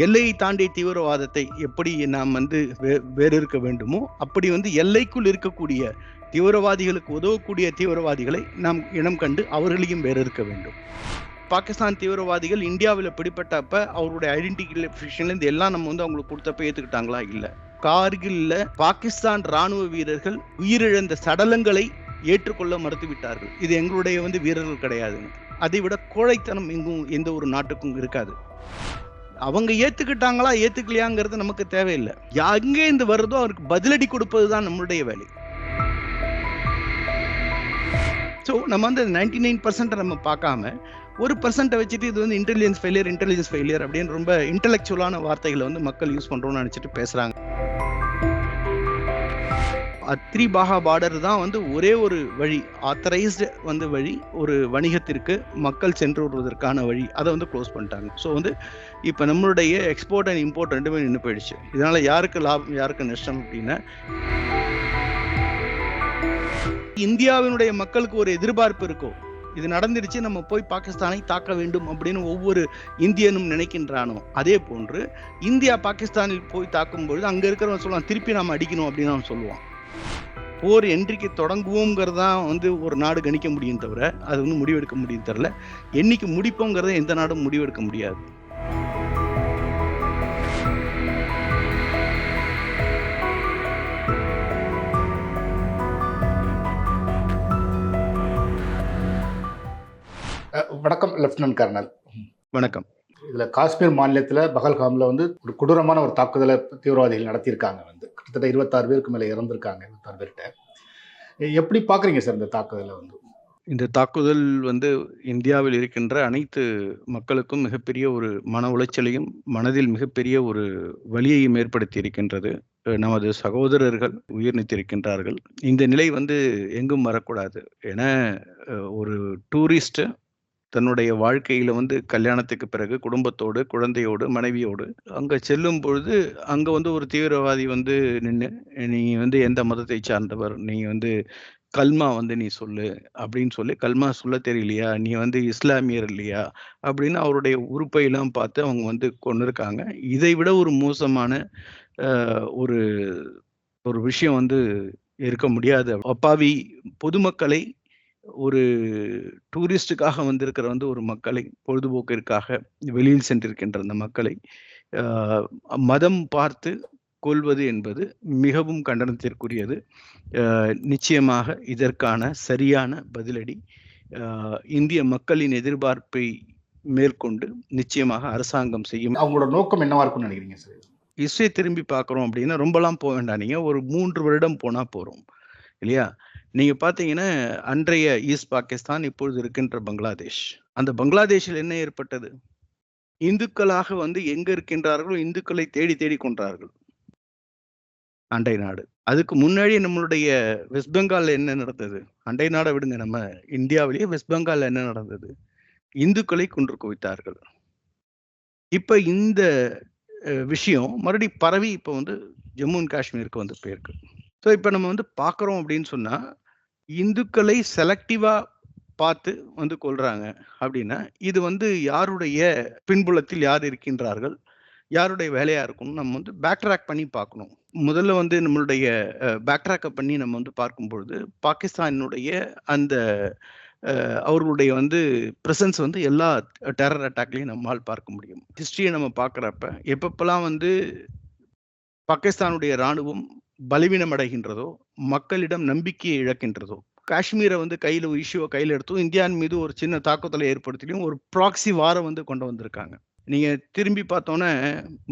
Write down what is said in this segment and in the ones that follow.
எல்லையை தாண்டிய தீவிரவாதத்தை எப்படி நாம் வேறிருக்க வேண்டுமோ அப்படி எல்லைக்குள் இருக்கக்கூடிய தீவிரவாதிகளுக்கு உதவக்கூடிய தீவிரவாதிகளை நாம் இனம் கண்டு அவர்களையும் வேறிருக்க வேண்டும். பாகிஸ்தான் தீவிரவாதிகள் இந்தியாவில் பிடிப்பட்டப்ப அவருடைய ஐடென்டிஃபிகேஷன்லேருந்து எல்லாம் நம்ம அவங்களுக்கு கொடுத்தப்ப ஏற்றுக்கிட்டாங்களா? இல்லை. கார்கில்ல பாகிஸ்தான் ராணுவ வீரர்கள் உயிரிழந்த சடலங்களை ஏற்றுக்கொள்ள மறுத்துவிட்டார்கள். இது எங்களுடைய வீரர்கள் கிடையாதுங்க. அதை விட கோழைத்தனம் எங்கும் எந்த ஒரு நாட்டுக்கும் இருக்காது. அவங்க ஏத்துக்கிட்டாங்களா ஏத்துக்கலையாங்கிறது நமக்கு தேவையில்லை. எங்கே இருந்து வருதோ அவருக்கு பதிலடி கொடுப்பதுதான் நம்மளுடைய வேலை. ஸோ நம்ம 99% நம்ம பார்க்காம 1% வச்சுட்டு இது இன்டெலிஜென்ஸ் ஃபெயிலியர் அப்படின்னு ரொம்ப இன்டெலெக்சுவலான வார்த்தைகளை மக்கள் யூஸ் பண்றோம்னு நினைச்சிட்டு பேசுறாங்க. அத்ரி பாகா பார்டர் தான் ஒரே ஒரு வழி, ஆத்தரைஸ்டு வழி, ஒரு வணிகத்திற்கு மக்கள் சென்று வருவதற்கான வழி. அதை க்ளோஸ் பண்ணிட்டாங்க. ஸோ இப்போ நம்மளுடைய எக்ஸ்போர்ட் அண்ட் இம்போர்ட் ரெண்டுமே நின்று போயிடுச்சு. இதனால யாருக்கு லாபம் யாருக்கு நஷ்டம் அப்படின்னா, இந்தியாவினுடைய மக்களுக்கு ஒரு எதிர்பார்ப்பு இருக்கும். இது நடந்துருச்சு, நம்ம போய் பாகிஸ்தானை தாக்க வேண்டும் அப்படின்னு ஒவ்வொரு இந்தியனும் நினைக்கின்றானோ, அதே போன்று இந்தியா பாகிஸ்தானில் போய் தாக்கும் பொழுது அங்க இருக்கிறவன் சொல்லுவான் திருப்பி நாம அடிக்கணும் அப்படின்னு அவன் சொல்லுவான். போர் என்றைக்கு தொடங்குவோங்கிறதான் ஒரு நாடு கணிக்க முடியும் தவிர அது முடிவெடுக்க முடியும் தவிர என்னைக்கு முடிப்போங்கிறத எந்த நாடும் முடிவெடுக்க முடியாது. வணக்கம் லெப்டினன்ட் கர்னல். வணக்கம். இதுல காஷ்மீர் மாநிலத்துல பகல்காம்ல ஒரு கொடூரமான ஒரு தாக்குதலை தீவிரவாதிகள் நடத்தியிருக்காங்க. கிட்டத்தட்ட 26 பேருக்கு மேல இறந்திருக்காங்க. 26 பேர்கிட்ட எப்படி பாக்குறீங்க சார் இந்த தாக்குதலை? இந்த தாக்குதல் இந்தியாவில் இருக்கின்ற அனைத்து மக்களுக்கும் மிகப்பெரிய ஒரு மன உளைச்சலையும் மனதில் மிகப்பெரிய ஒரு வலியையும் ஏற்படுத்தி இருக்கின்றது. நமது சகோதரர்கள் உயிர் நீத்திருக்கின்றார்கள். இந்த நிலை எங்கும் வரக்கூடாது. ஏன்னா ஒரு டூரிஸ்ட் தன்னுடைய வாழ்க்கையில கல்யாணத்துக்கு பிறகு குடும்பத்தோடு குழந்தையோடு மனைவியோடு அங்க செல்லும் பொழுது அங்க ஒரு தீவிரவாதி நின்று நீ எந்த மதத்தை சார்ந்தவர், நீ கல்மா நீ சொல்லு அப்படின்னு சொல்லி, கல்மா சொல்ல தெரியலையா, நீ இஸ்லாமியர் இல்லையா அப்படின்னு அவருடைய உறுப்பையெல்லாம் பார்த்து அவங்க கொண்டு இருக்காங்க. இதை விட ஒரு மோசமான ஒரு ஒரு விஷயம் இருக்க முடியாது. அப்பாவி பொதுமக்களை, ஒரு டூரிஸ்டுக்காக வந்திருக்கிற ஒரு மக்களை, பொழுதுபோக்கிற்காக வெளியில் சென்றிருக்கின்ற அந்த மக்களை மதம் பார்த்து கொள்வது என்பது மிகவும் கண்டனத்திற்குரியது. நிச்சயமாக இதற்கான சரியான பதிலடி இந்திய மக்களின் எதிர்பார்ப்பை மேற்கொண்டு நிச்சயமாக அரசாங்கம் செய்யும். அவங்களோட நோக்கம் என்னவா இருக்கும்னு நினைக்கிறீங்க சார்? இஸ்ரே திரும்பி பார்க்குறோம் அப்படின்னா ரொம்பலாம் போக வேண்டாம். நீங்க ஒரு 3 வருடம் போனா போறோம் இல்லையா? நீங்க பாத்தீங்கன்னா அன்றைய ஈஸ்ட் பாகிஸ்தான், இப்பொழுது இருக்கின்ற பங்களாதேஷ். அந்த பங்களாதேஷில் என்ன ஏற்பட்டது? இந்துக்களாக எங்க இருக்கின்றார்களோ இந்துக்களை தேடி தேடி கொன்றார்கள் அண்டை நாடு. அதுக்கு முன்னாடி நம்மளுடைய வெஸ்ட் பெங்கால்ல என்ன நடந்தது? அண்டை நாடை விடுங்க, நம்ம இந்தியாவிலேயே வெஸ்ட் பெங்கால்ல என்ன நடந்தது? இந்துக்களை கொன்று குவித்தார்கள். இப்ப இந்த விஷயம் மறுபடியும் பரவி இப்ப ஜம்மு அண்ட் காஷ்மீருக்கு போயிருக்கு. ஸோ இப்போ நம்ம பார்க்குறோம் அப்படின்னு சொன்னா, இந்துக்களை செலக்டிவா பார்த்து கொள்றாங்க அப்படின்னா, இது யாருடைய பின்புலத்தில் யார் இருக்கின்றார்கள், யாருடைய வேலையா இருக்கும்னு நம்ம பேக் ட்ராக் பண்ணி பார்க்கணும். முதல்ல நம்மளுடைய பேக் ட்ராக்கை பண்ணி நம்ம பார்க்கும்பொழுது பாகிஸ்தானுடைய அந்த அவர்களுடைய பிரசன்ஸ் எல்லா டெரர் அட்டாக்லையும் நம்மால் பார்க்க முடியும். ஹிஸ்டரியை நம்ம பார்க்குறப்ப எப்பப்பெல்லாம் பாகிஸ்தானுடைய இராணுவம் பலவீனம் அடைகின்றதோ, மக்களிடம் நம்பிக்கையை இழக்கின்றதோ, காஷ்மீரை இஷ்யூவை கையில் எடுத்தும் இந்தியாவின் மீது ஒரு சின்ன தாக்குதலை ஏற்படுத்தியும் ஒரு ப்ராக்சி வாரம் கொண்டு வந்திருக்காங்க. நீங்க திரும்பி பார்த்தோன்னே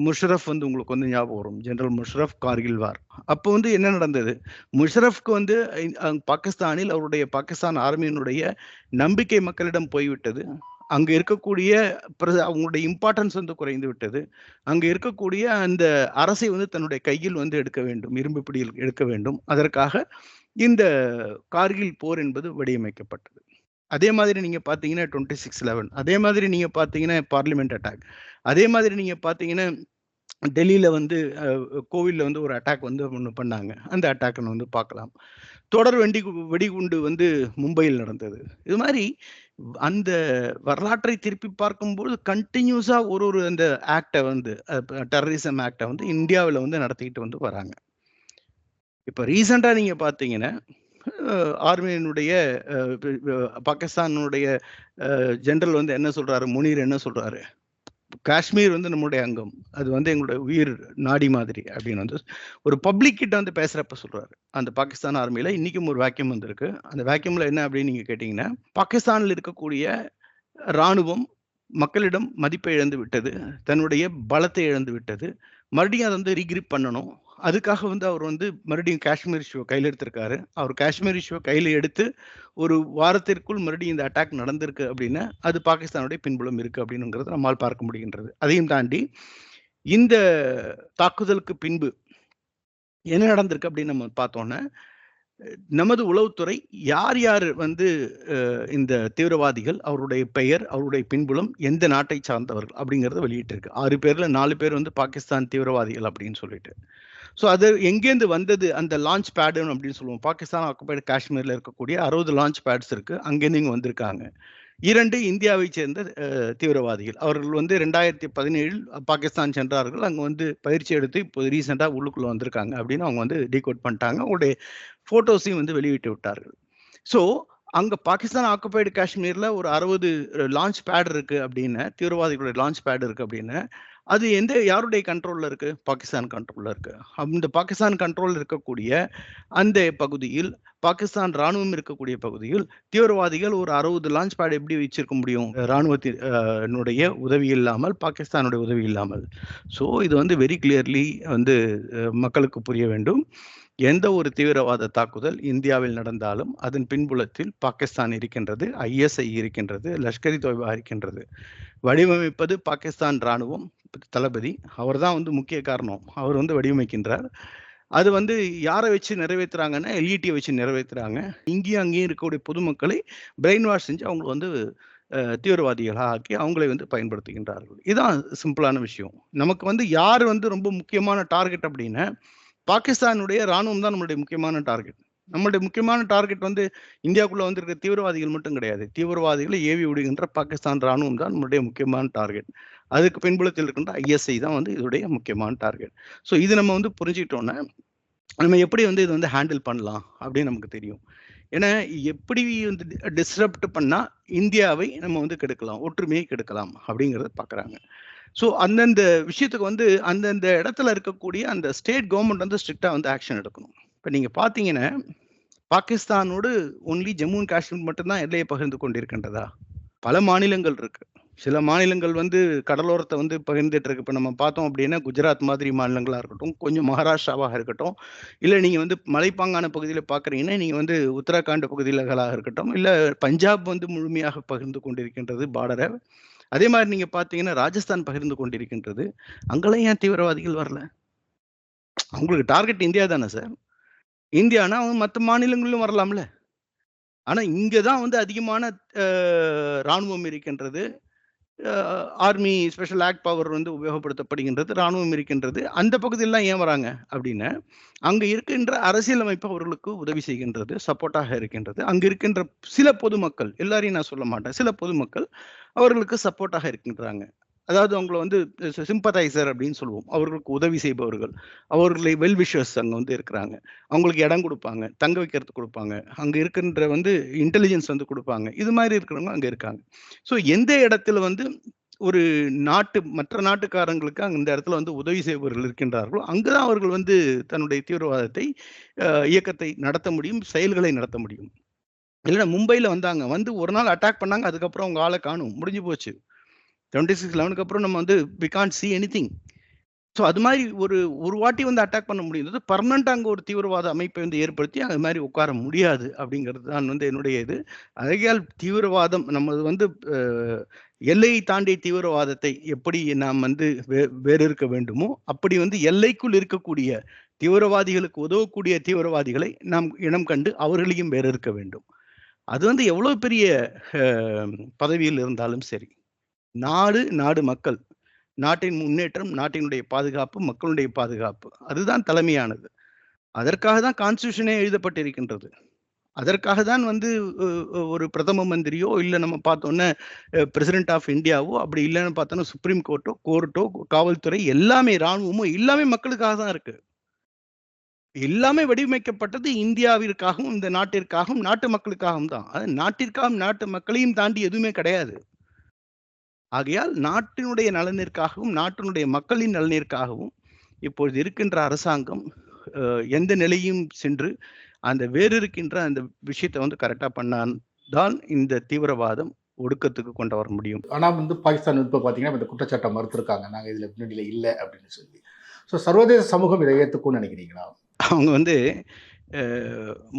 முஷரஃப் உங்களுக்கு ஞாபகம் வரும். ஜெனரல் முஷரஃப், கார்கில் வார். அப்போ என்ன நடந்தது? முஷரஃப்க்கு பாகிஸ்தானில் அவருடைய பாகிஸ்தான் ஆர்மியினுடைய நம்பிக்கை மக்களிடம் போய்விட்டது. அங்க இருக்கக்கூடிய அவங்களுடைய இம்பார்ட்டன்ஸ் குறைந்து விட்டது. அங்க இருக்கக்கூடிய அந்த அரசை தன்னுடைய கையில் எடுக்க வேண்டும், இரும்பு பிடியில் எடுக்க வேண்டும். அதற்காக இந்த கார்கில் போர் என்பது வடிவமைக்கப்பட்டது. அதே மாதிரி நீங்க பாத்தீங்கன்னா 26/11, அதே மாதிரி நீங்க பாத்தீங்கன்னா பார்லிமெண்ட் அட்டாக், அதே மாதிரி நீங்க பாத்தீங்கன்னா டெல்லியில வந்து கோவில்ல வந்து ஒரு அட்டாக் வந்து ஒண்ணு பண்ணாங்க. அந்த அட்டாக்ன்னு வந்து பார்க்கலாம். தொடர் வெடிகுண்டு வந்து மும்பையில் நடந்தது. இது மாரி அந்த வரலாற்றை திருப்பி பார்க்கும்போது கன்டினியூஸா ஒரு அந்த ஆக்ட்ட வந்து டெரரிசம் ஆக்ட்ட வந்து இந்தியாவுல வந்து நடத்திக்கிட்டு வந்து வராங்க. இப்ப ரீசென்ட்டா நீங்க பார்த்தீங்கன்னா, ஆர்மியினுடைய பாகிஸ்தானுடைய ஜெனரல் வந்து என்ன சொல்றாரு? முனீர் என்ன சொல்றாரு? காஷ்மீர் வந்து நம்முடைய அங்கம். அது வந்து எங்களுடைய உயிர் நாடி மாதிரி அப்படின்னு வந்து ஒரு பப்ளிக் கிட்ட வந்து பேசுறப்ப சொல்றாரு. அந்த பாகிஸ்தான் ஆர்மில இன்னைக்கும் ஒரு வேக்யூம் வந்திருக்கு. அந்த வேக்யூம்ல என்ன அப்படின்னு நீங்க கேட்டீங்கன்னா, பாகிஸ்தான்ல இருக்கக்கூடிய ராணுவம் மக்களிடம் மதிப்பை இழந்து விட்டது. தன்னுடைய பலத்தை இழந்து விட்டது. மறுபடியும் அத வந்து ரீக்ரிப் பண்ணணும். அதுக்காக வந்து அவர் வந்து மறுபடியும் காஷ்மீர் இஷ்யூவ கையில எடுத்திருக்காரு. அவர் காஷ்மீர் இஷ்யூவ கையில எடுத்து ஒரு வாரத்திற்குள் மறுபடியும் இந்த அட்டாக் நடந்திருக்கு அப்படின்னா, அது பாகிஸ்தானுடைய பின்புலம் இருக்கு அப்படின்னுங்கிறத நம்மால் பார்க்க முடிகின்றது. அதையும் தாண்டி இந்த தாக்குதலுக்கு பின்பு என்ன நடந்திருக்கு அப்படின்னு நம்ம பார்த்தோம்னா, நமது உளவுத்துறை யார் யார் வந்து இந்த தீவிரவாதிகள், அவருடைய பெயர், அவருடைய பின்புலம், எந்த நாட்டை சார்ந்தவர்கள் அப்படிங்கிறத வெளியிட்டிருக்கு. 6 பேர்ல 4 பேர் வந்து பாகிஸ்தான் தீவிரவாதிகள் அப்படின்னு சொல்லிட்டு. ஸோ அது எங்கேருந்து வந்தது அந்த லான்ச் பேடுன்னு அப்படின்னு சொல்லுவோம். பாகிஸ்தான் ஆக்குபைடு காஷ்மீர்ல இருக்கக்கூடிய 60 லான்ச் பேட்ஸ் இருக்கு. அங்கேருந்து இங்க வந்திருக்காங்க. 2 இந்தியாவைச் சேர்ந்த தீவிரவாதிகள். அவர்கள் வந்து 2017 பாகிஸ்தான் சென்றார்கள். அங்க வந்து பயிற்சி எடுத்து இப்போ ரீசென்ட்டா உள்ளுக்குள்ள வந்திருக்காங்க அப்படின்னு அவங்க வந்து டீகோட் பண்ணிட்டாங்க. அவங்களுடைய ஃபோட்டோஸையும் வந்து வெளியிட்டு விட்டார்கள். ஸோ அங்க பாகிஸ்தான் ஆக்குபைடு காஷ்மீர்ல ஒரு 60 லான்ச் பேட் இருக்கு அப்படின்னு, தீவிரவாதிகளுடைய லான்ச் பேட் இருக்கு அப்படின்னு, அது யாருடைய கண்ட்ரோல்ல இருக்கு? பாகிஸ்தான் கண்ட்ரோல்ல இருக்கு. அந்த பாகிஸ்தான் கண்ட்ரோல்ல இருக்கக்கூடிய அந்த பகுதியில், பாகிஸ்தான் ராணுவம் இருக்கக்கூடிய பகுதியில், தீவிரவாதிகள் ஒரு 60 லான்ச் பேட் எப்படி வச்சிருக்க முடியும்? ராணுவத்தின் னுடைய உதவி இல்லாமல், பாகிஸ்தானுடைய உதவி இல்லாமல். ஸோ இது வந்து வெரி கிளியர்லி வந்து மக்களுக்கு புரிய வேண்டும். எந்த ஒரு தீவிரவாத தாக்குதல் இந்தியாவில் நடந்தாலும் அதன் பின்புலத்தில் பாகிஸ்தான் இருக்கின்றது, ஐஎஸ்ஐ இருக்கின்றது, லஷ்கர் இ தொய்பா இருக்கின்றது. வடிவமைப்பது பாகிஸ்தான் ராணுவம் தளபதி. அவர்தான் வந்து முக்கிய காரணம். அவர் வந்து வடிவமைக்கின்றார். அது வந்து யாரை வச்சு நிறைவேற்றுறாங்கன்னா, எல்இடியை வச்சு நிறைவேற்றுறாங்க. இங்கேயும் அங்கேயும் இருக்கக்கூடிய பொதுமக்களை பிரெயின் வாஷ் செஞ்சு அவங்களை வந்து தீவிரவாதிகளாக ஆக்கி அவங்களை வந்து பயன்படுத்துகின்றார்கள். இதுதான் சிம்பிளான விஷயம். நமக்கு வந்து யார் வந்து ரொம்ப முக்கியமான டார்கெட் அப்படின்னா, பாகிஸ்தானுடைய ராணுவம் தான் நம்மளுடைய முக்கியமான டார்கெட். நம்மளுடைய முக்கியமான டார்கெட் வந்து இந்தியாவுக்குள்ள வந்திருக்க தீவிரவாதிகள் மட்டும் கிடையாது. தீவிரவாதிகளை ஏவி விடுகின்ற பாகிஸ்தான் ராணுவம் தான் நம்மளுடைய முக்கியமான டார்கெட். அதுக்கு பின்புலத்தில் இருக்கின்ற ஐஎஸ்ஐ தான் வந்து இதோடைய முக்கியமான டார்கெட். ஸோ இது நம்ம வந்து புரிஞ்சுக்கிட்டோம்னா, நம்ம எப்படி வந்து இதை வந்து ஹேண்டில் பண்ணலாம் அப்படின்னு நமக்கு தெரியும். ஏன்னா எப்படி வந்து டிஸ்ரப்ட் பண்ணா இந்தியாவை நம்ம வந்து கெடுக்கலாம், ஒற்றுமையை கெடுக்கலாம் அப்படிங்கிறத பார்க்குறாங்க. ஸோ அந்தந்த விஷயத்துக்கு வந்து அந்தந்த இடத்துல இருக்கக்கூடிய அந்த ஸ்டேட் கவர்மெண்ட் வந்து ஸ்ட்ரிக்டா வந்து ஆக்ஷன் எடுக்கணும். இப்போ நீங்க பார்த்தீங்கன்னா, பாகிஸ்தானோடு ஒன்லி ஜம்மு அண்ட் காஷ்மீர் மட்டும்தான் எல்லையை பகிர்ந்து கொண்டிருக்கின்றதா? பல மாநிலங்கள் இருக்கு. சில மாநிலங்கள் வந்து கடலோரத்தை வந்து பகிர்ந்துட்டு இருக்கு. இப்போ நம்ம பார்த்தோம் அப்படின்னா, குஜராத் மாதிரி மாநிலங்களா இருக்கட்டும், கொஞ்சம் மகாராஷ்டிராவாக இருக்கட்டும், இல்லை நீங்க வந்து மலைப்பாங்கான பகுதியில் பார்க்குறீங்கன்னா, நீங்க வந்து உத்தரகாண்ட் பகுதிகளாக இருக்கட்டும், இல்லை பஞ்சாப் வந்து முழுமையாக பகிர்ந்து கொண்டிருக்கின்றது பார்டரை. அதே மாதிரி நீங்க பார்த்தீங்கன்னா, ராஜஸ்தான் பகிர்ந்து கொண்டிருக்கின்றது. அங்கெல்லாம் ஏன் தீவிரவாதிகள் வரல? அவங்களுக்கு டார்கெட் இந்தியா தானே சார். இந்தியானா அவங்க மற்ற மாநிலங்களிலும் வரலாம்ல. ஆனா இங்க தான் வந்து அதிகமான ராணுவம் இருக்கின்றது. ஆர்மி ஸ்பெஷல் ஆக்ட் பவர் வந்து உபயோகப்படுத்தப்படுகின்றது. ராணுவம் இருக்கின்றது. அந்த பகுதியிலாம் ஏன் வராங்க அப்படின்னா, அங்க இருக்கின்ற அரசியலமைப்பு அவர்களுக்கு உதவி செய்கின்றது, சப்போர்ட்டாக இருக்கின்றது. அங்க இருக்கின்ற சில பொதுமக்கள், எல்லாரையும் நான் சொல்ல மாட்டேன். சில பொதுமக்கள் அவர்களுக்கு சப்போர்ட்டாக இருக்கின்றாங்க. அதாவது அவங்கள வந்து சிம்பத்தைசர் அப்படின்னு சொல்லுவோம். அவர்களுக்கு உதவி செய்பவர்கள். அவர்களை வெல் விஷர்ஸ் அங்க வந்து இருக்கிறாங்க. அவங்களுக்கு இடம் குடுப்பாங்க, தங்க வைக்கிறதுக்கு குடுப்பாங்க. அங்க இருக்கின்ற வந்து இன்டெலிஜென்ஸ் வந்து குடுப்பாங்க. இது மாதிரி இருக்கிறவங்க அங்க இருக்காங்க. ஸோ எந்த இடத்துல வந்து ஒரு மற்ற நாட்டுக்காரங்களுக்கு அந்த இடத்துல வந்து உதவி செய்பவர்கள் இருக்கின்றார்களோ, அங்கதான் அவர்கள் வந்து தன்னுடைய தீவிரவாதத்தை இயக்கத்தை நடத்த முடியும், செயல்களை நடத்த முடியும். இல்லைன்னா மும்பைல வந்தாங்க. வந்து ஒரு நாள் அட்டாக் பண்ணாங்க. அதுக்கப்புறம் அவங்க ஆளை காணோம். முடிஞ்சு போச்சு. 26/11க்கு அப்புறம் நம்ம வந்து we can't see anything. So அது மாதிரி ஒரு வாட்டி வந்து அட்டாக் பண்ண முடியுது. பெர்மனன்ட்டா அங்க ஒரு தீவிரவாத அமைப்பை வந்து ஏற்படுத்தி அது மாதிரி உட்கார முடியாது அப்படிங்கிறது தான் வந்து என்னுடைய இது. ஆகையால் தீவிரவாதம் நமது வந்து எல்லையை தாண்டிய தீவிரவாதத்தை எப்படி நாம் வந்து வேறிருக்க வேண்டுமோ, அப்படி வந்து எல்லைக்குள் இருக்கக்கூடிய தீவிரவாதிகளுக்கு உதவக்கூடிய தீவிரவாதிகளை நாம் இனம் கண்டு அவர்களையும் வேறிருக்க வேண்டும். அது வந்து எவ்வளவு பெரிய பதவியில் இருந்தாலும் சரி. நாடு மக்கள். நாட்டின் முன்னேற்றம், நாட்டினுடைய பாதுகாப்பு, மக்களுடைய பாதுகாப்பு. அதுதான் தலைமையானது. அதற்காக தான் கான்ஸ்டிடியூஷனே எழுதப்பட்டிருக்கின்றது. அதற்காக தான் வந்து ஒரு பிரதம மந்திரியோ, இல்ல நம்ம பார்த்தோம்னா பிரசிடென்ட் ஆஃப் இந்தியாவோ, அப்படி இல்லன்னு பார்த்தோம்னா சுப்ரீம் கோர்ட்டோ, காவல்துறை எல்லாமே, ராணுவமோ எல்லாமே மக்களுக்காக தான் இருக்கு. எல்லாமே வடிவமைக்கப்பட்டது இந்தியாவிற்காகவும், இந்த நாட்டிற்காகவும், நாட்டு மக்களுக்காகவும் தான். அது நாட்டிற்காகவும், நாட்டு மக்களையும் தாண்டி எதுவுமே கிடையாது. ஆகையால் நாட்டினுடைய நலனிற்காகவும், நாட்டினுடைய மக்களின் நலனிற்காகவும் இப்பொழுது இருக்கின்ற அரசாங்கம் எந்த நிலையும் சென்று அந்த வேறு இருக்கின்ற அந்த விஷயத்தை வந்து கரெக்டா பண்ணால் இந்த தீவிரவாதம் ஒடுக்கத்துக்கு கொண்டு வர முடியும். ஆனா வந்து பாகிஸ்தான் இப்போ பார்த்தீங்கன்னா இந்த குற்றச்சாட்டை மறுத்திருக்காங்க, நாங்க இதுல பின்னணியில இல்லை அப்படின்னு சொல்லி. ஸோ சர்வதேச சமூகம் இதை ஏற்றுக்கும்னு நினைக்கிறீங்களா? அவங்க வந்து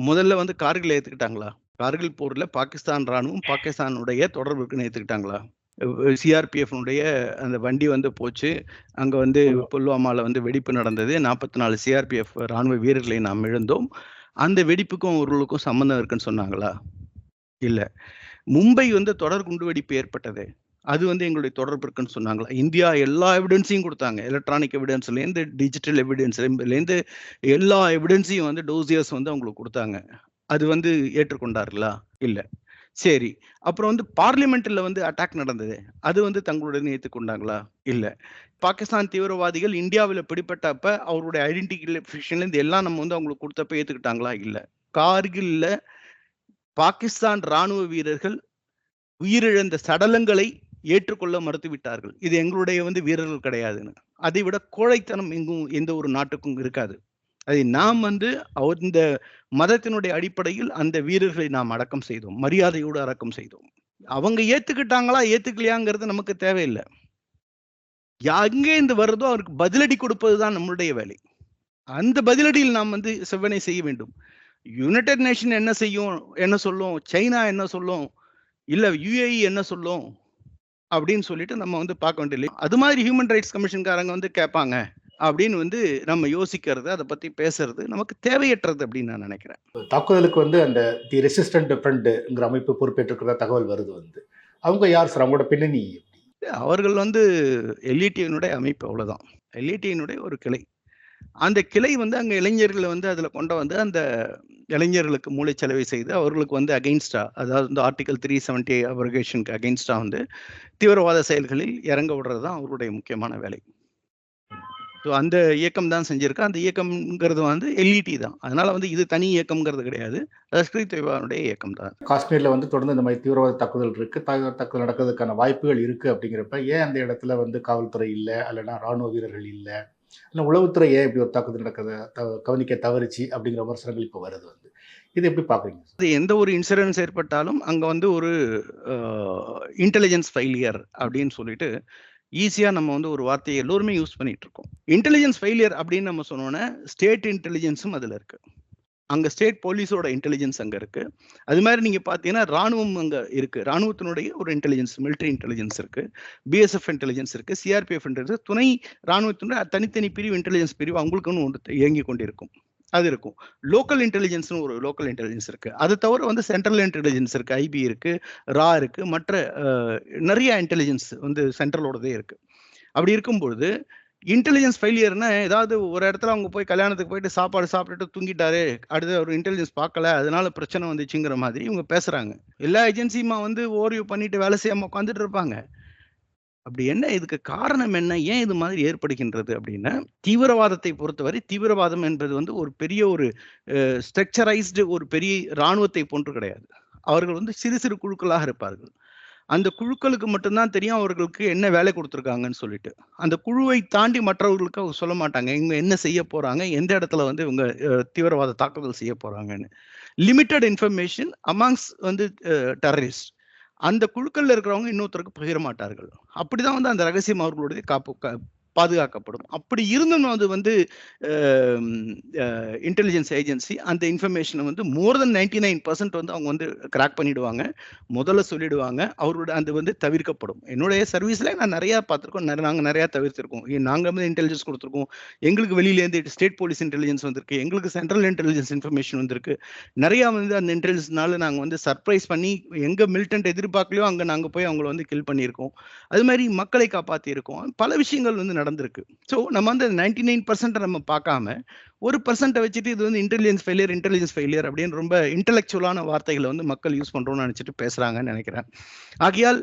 முதல்ல வந்து கார்கில் ஏத்துக்கிட்டாங்களா? கார்கில் போர்ல பாகிஸ்தான் ராணுவம் பாகிஸ்தானுடைய தொடர்பு இருக்குன்னு ஏத்துக்கிட்டாங்களா? சிஆர்பிஎஃப்னுடைய அந்த வண்டி வந்து போச்சு. அங்க வந்து புல்வாமால வந்து வெடிப்பு நடந்தது. 44 சிஆர்பிஎஃப் ராணுவ வீரர்களை நாம் இழந்தோம். அந்த வெடிப்புக்கும் அவர்களுக்கும் சம்பந்தம் இருக்குன்னு சொன்னாங்களா? இல்ல. மும்பை வந்து தொடர் குண்டுவெடிப்பு ஏற்பட்டது. அது வந்து எங்களுடைய தொடர்பு இருக்குன்னு சொன்னாங்களா? இந்தியா எல்லா எவிடன்ஸையும் கொடுத்தாங்க. எலக்ட்ரானிக் எவிடன்ஸ்லேருந்து, டிஜிட்டல் எவிடன்ஸ்லேருந்து எல்லா எவிடன்ஸையும் வந்து டோசியர்ஸ் வந்து அவங்களுக்கு கொடுத்தாங்க. அது வந்து ஏற்றுக்கொண்டார்களா? இல்ல. சரி. அப்புறம் வந்து பார்லிமெண்ட்ல வந்து அட்டாக் நடந்தது. அது வந்து தங்களுடன் ஏற்றுக்கொண்டாங்களா? இல்ல. பாகிஸ்தான் தீவிரவாதிகள் இந்தியாவில் பிடிபட்டப்ப அவருடைய ஐடென்டிஃபிகேஷன்லேருந்து எல்லாம் நம்ம வந்து அவங்களுக்கு கொடுத்தப்ப ஏற்றுக்கிட்டாங்களா? இல்ல. கார்கில்ல பாகிஸ்தான் ராணுவ வீரர்கள் உயிரிழந்த சடலங்களை ஏற்றுக்கொள்ள மறுத்துவிட்டார்கள். இது எங்களுடைய வந்து வீரர்கள் கிடையாதுன்னு. அதை விட கோழைத்தனம் எங்கும் எந்த ஒரு நாட்டுக்கும் இருக்காது. அதை நாம் வந்து இந்த மதத்தினுடைய அடிப்படையில் அந்த வீரர்களை நாம் அடக்கம் செய்தோம். மரியாதையோடு அடக்கம் செய்தோம். அவங்க ஏத்துக்கிட்டாங்களா ஏத்துக்கலையாங்கிறது நமக்கு தேவையில்லை. எங்கே இருந்து வருதோ அவருக்கு பதிலடி கொடுப்பதுதான் நம்மளுடைய வேலை. அந்த பதிலடியில் நாம் வந்து செவ்வனை செய்ய வேண்டும். யுனைடெட் நேஷன் என்ன செய்யும், என்ன சொல்லும், சைனா என்ன சொல்லும், இல்ல யுஏஇ என்ன சொல்லும் அப்படின்னு சொல்லிட்டு நம்ம வந்து பார்க்க வேண்டியது. அது மாதிரி ஹியூமன் ரைட்ஸ் கமிஷன்காரங்க வந்து கேட்பாங்க அப்படின்னு வந்து நம்ம யோசிக்கிறது, அதை பத்தி பேசுறது நமக்கு தேவையற்றது அப்படின்னு நான் நினைக்கிறேன். தாக்குதலுக்கு வந்து அந்த தி ரெசிஸ்டன்ட் ஃப்ரண்ட்ங்கிற அமைப்பு பொறுப்பேற்றிருக்கிறதா தகவல் வருது வந்து. அவங்க யார் சார்? அவங்களோட பின்னணி? அவர்கள் வந்து எல்இடியினுடைய அமைப்பு, அவ்வளவுதான். எல்இடியினுடைய ஒரு கிளை. அந்த கிளை வந்து அங்க இளைஞர்களை வந்து அதுல கொண்டு வந்து அந்த இளைஞர்களுக்கு மூளைச்சலவை செய்து அவர்களுக்கு வந்து அகெயின்ஸ்டா, அதாவது வந்து ஆர்டிகல் 370 அப்ரகேஷனுக்கு அகெயின்ஸ்டா வந்து தீவிரவாத செயல்களில் இறங்க விடுறது தான் அவருடைய முக்கியமான வேலை. ஸோ அந்த இயக்கம் தான் செஞ்சிருக்கு. அந்த இயக்கம்ங்கிறது வந்து எல்இடி தான். அதனால வந்து இது தனி இயக்கம்ங்கிறது கிடையாது. லஷ்கர் தொய்பாவுடைய இயக்கம் தான். காஷ்மீர்ல வந்து தொடர்ந்து இந்த மாதிரி தீவிரவாத தாக்குதல் இருக்கு, தாக்குதல் நடக்கிறதுக்கான வாய்ப்புகள் இருக்கு. அப்படிங்கிறப்ப ஏன் அந்த இடத்துல வந்து காவல்துறை இல்லை, அல்லனா ராணுவ வீரர்கள் இல்லை, இல்லை உளவுத்துறை ஏன் இப்படி ஒரு தாக்குதல் நடக்குது கவனிக்க தவறிச்சு அப்படிங்கிற விமர்சனங்கள் இப்போ வருது வந்து. இது எப்படி பாக்குறீங்க? எந்த ஒரு இன்சிடென்ட்ஸ் ஏற்பட்டாலும் அங்க வந்து ஒரு இன்டெலிஜென்ஸ் ஃபெயிலியர் அப்படின்னு சொல்லிட்டு ஈஸியா நம்ம வந்து ஒரு வார்த்தையை எல்லோருமே யூஸ் பண்ணிட்டு இருக்கோம். இன்டெலிஜென்ஸ் ஃபெயிலியர் அப்படின்னு நம்ம சொன்னோன்னா ஸ்டேட் இன்டெலிஜென்ஸும் அதுல இருக்கு. அங்க ஸ்டேட் போலீஸோட இன்டெலிஜென்ஸ் அங்க இருக்கு. அது மாதிரி நீங்க பாத்தீங்கன்னா ராணுவம் அங்க இருக்கு. ராணுவத்தினுடைய ஒரு இன்டெலிஜென்ஸ், மிலிட்டரி இன்டெலிஜென்ஸ் இருக்கு, பிஎஸ்எஃப் இன்டெலிஜென்ஸ் இருக்கு, சிஆர்பிஎஃப் இன்டெலிஜென்ஸ், துணை ராணுவத்தினுடைய தனித்தனி பிரிவு, இன்டெலிஜென்ஸ் பிரிவு அவங்களுக்குன்னு ஒன்று இயங்கி கொண்டிருக்கும். அது இருக்கும். லோக்கல் இன்டெலிஜென்ஸ்னு ஒரு லோக்கல் இன்டெலிஜென்ஸ் இருக்கு. அது தவிர வந்து சென்ட்ரல் இன்டெலிஜென்ஸ் இருக்கு, ஐபி இருக்கு, ரா இருக்கு, மற்ற நிறைய இன்டெலிஜென்ஸ் வந்து சென்ட்ரலோடதே இருக்கு. அப்படி இருக்கும்பொழுது இன்டெலிஜென்ஸ் ஃபெயிலியர்னா ஏதாவது ஒரு இடத்துல அவங்க போய் கல்யாணத்துக்கு போயிட்டு சாப்பாடு சாப்பிட்டுட்டு தூங்கிட்டாரு, அடுத்து ஒரு இன்டெலிஜென்ஸ் பார்க்கல, அதனால பிரச்சனை வந்துச்சுங்கிற மாதிரி இவங்க பேசுறாங்க. எல்லா ஏஜென்சியுமா வந்து ஓரியூ பண்ணிட்டு வேலை செய்யாம உட்காந்துட்டு இருப்பாங்க. அப்படி என்ன, இதுக்கு காரணம் என்ன, ஏன் இது மாதிரி ஏற்படுகின்றது அப்படின்னா, தீவிரவாதத்தை பொறுத்தவரை தீவிரவாதம் என்பது வந்து ஒரு பெரிய ஒரு ஸ்ட்ரக்சரைஸ்டு ஒரு பெரிய இராணுவத்தை போன்று கிடையாது. அவர்கள் வந்து சிறு சிறு குழுக்களாக இருப்பார்கள். அந்த குழுக்களுக்கு மட்டும்தான் தெரியும் அவர்களுக்கு என்ன வேலை கொடுத்துருக்காங்கன்னு சொல்லிட்டு. அந்த குழுவை தாண்டி மற்றவர்களுக்கு அவங்க சொல்ல மாட்டாங்க இவங்க என்ன செய்ய போறாங்க, எந்த இடத்துல வந்து இவங்க தீவிரவாத தாக்குதல் செய்ய போறாங்கன்னு. லிமிட்டட் இன்ஃபர்மேஷன் அமாங்ஸ் வந்து டெரரிஸ்ட். அந்த குழுக்கள்ல இருக்கிறவங்க இன்னொருத்தருக்கு பகிர மாட்டார்கள். அப்படிதான் வந்து அந்த ரகசியம் அவர்களுடைய பாதுகாக்கப்படும். அப்படி இருந்தும் அது வந்து இன்டெலிஜென்ஸ் ஏஜென்சி அந்த இன்ஃபர்மேஷனை வந்து மோர் தென் 99% வந்து அவங்க வந்து கிராக் பண்ணிடுவாங்க, முதல்ல சொல்லிடுவாங்க. அவரோட அது வந்து தவிர்க்கப்படும். என்னுடைய சர்வீஸ்ல நான் நிறைய பார்த்துருக்கோம், நாங்கள் நிறைய தவிர்த்திருக்கோம். நாங்கள் வந்து இன்டெலிஜென்ஸ் கொடுத்துருக்கோம், எங்களுக்கு வெளியிலேருந்து ஸ்டேட் போலீஸ் இன்டெலிஜென்ஸ் வந்திருக்கு, எங்களுக்கு சென்ட்ரல் இன்டெலிஜென்ஸ் இன்ஃபர்மேஷன் வந்திருக்கு. நிறையா வந்து அந்த இன்டெலிஜென்ஸ்னால நாங்கள் வந்து சர்ப்ரைஸ் பண்ணி எங்கே மிலிட்டன்ட் எதிர்பார்க்கலையோ அங்கே நாங்கள் போய் அவங்கள வந்து கில் பண்ணியிருக்கோம். அது மாதிரி மக்களை காப்பாற்றியிருக்கோம். பல விஷயங்கள் வந்து நடந்திருக்கு. ஸோ நம்ம வந்து 99% நம்ம பார்க்காம 1% வச்சுட்டு இது வந்து இன்டெலிஜென்ஸ் ஃபெயிலியர் அப்படின்னு ரொம்ப இன்டெலெக்சுவலான வார்த்தைகளை வந்து மக்கள் யூஸ் பண்றோம்னு நினைச்சிட்டு பேசுறாங்கன்னு நினைக்கிறேன். ஆகையால்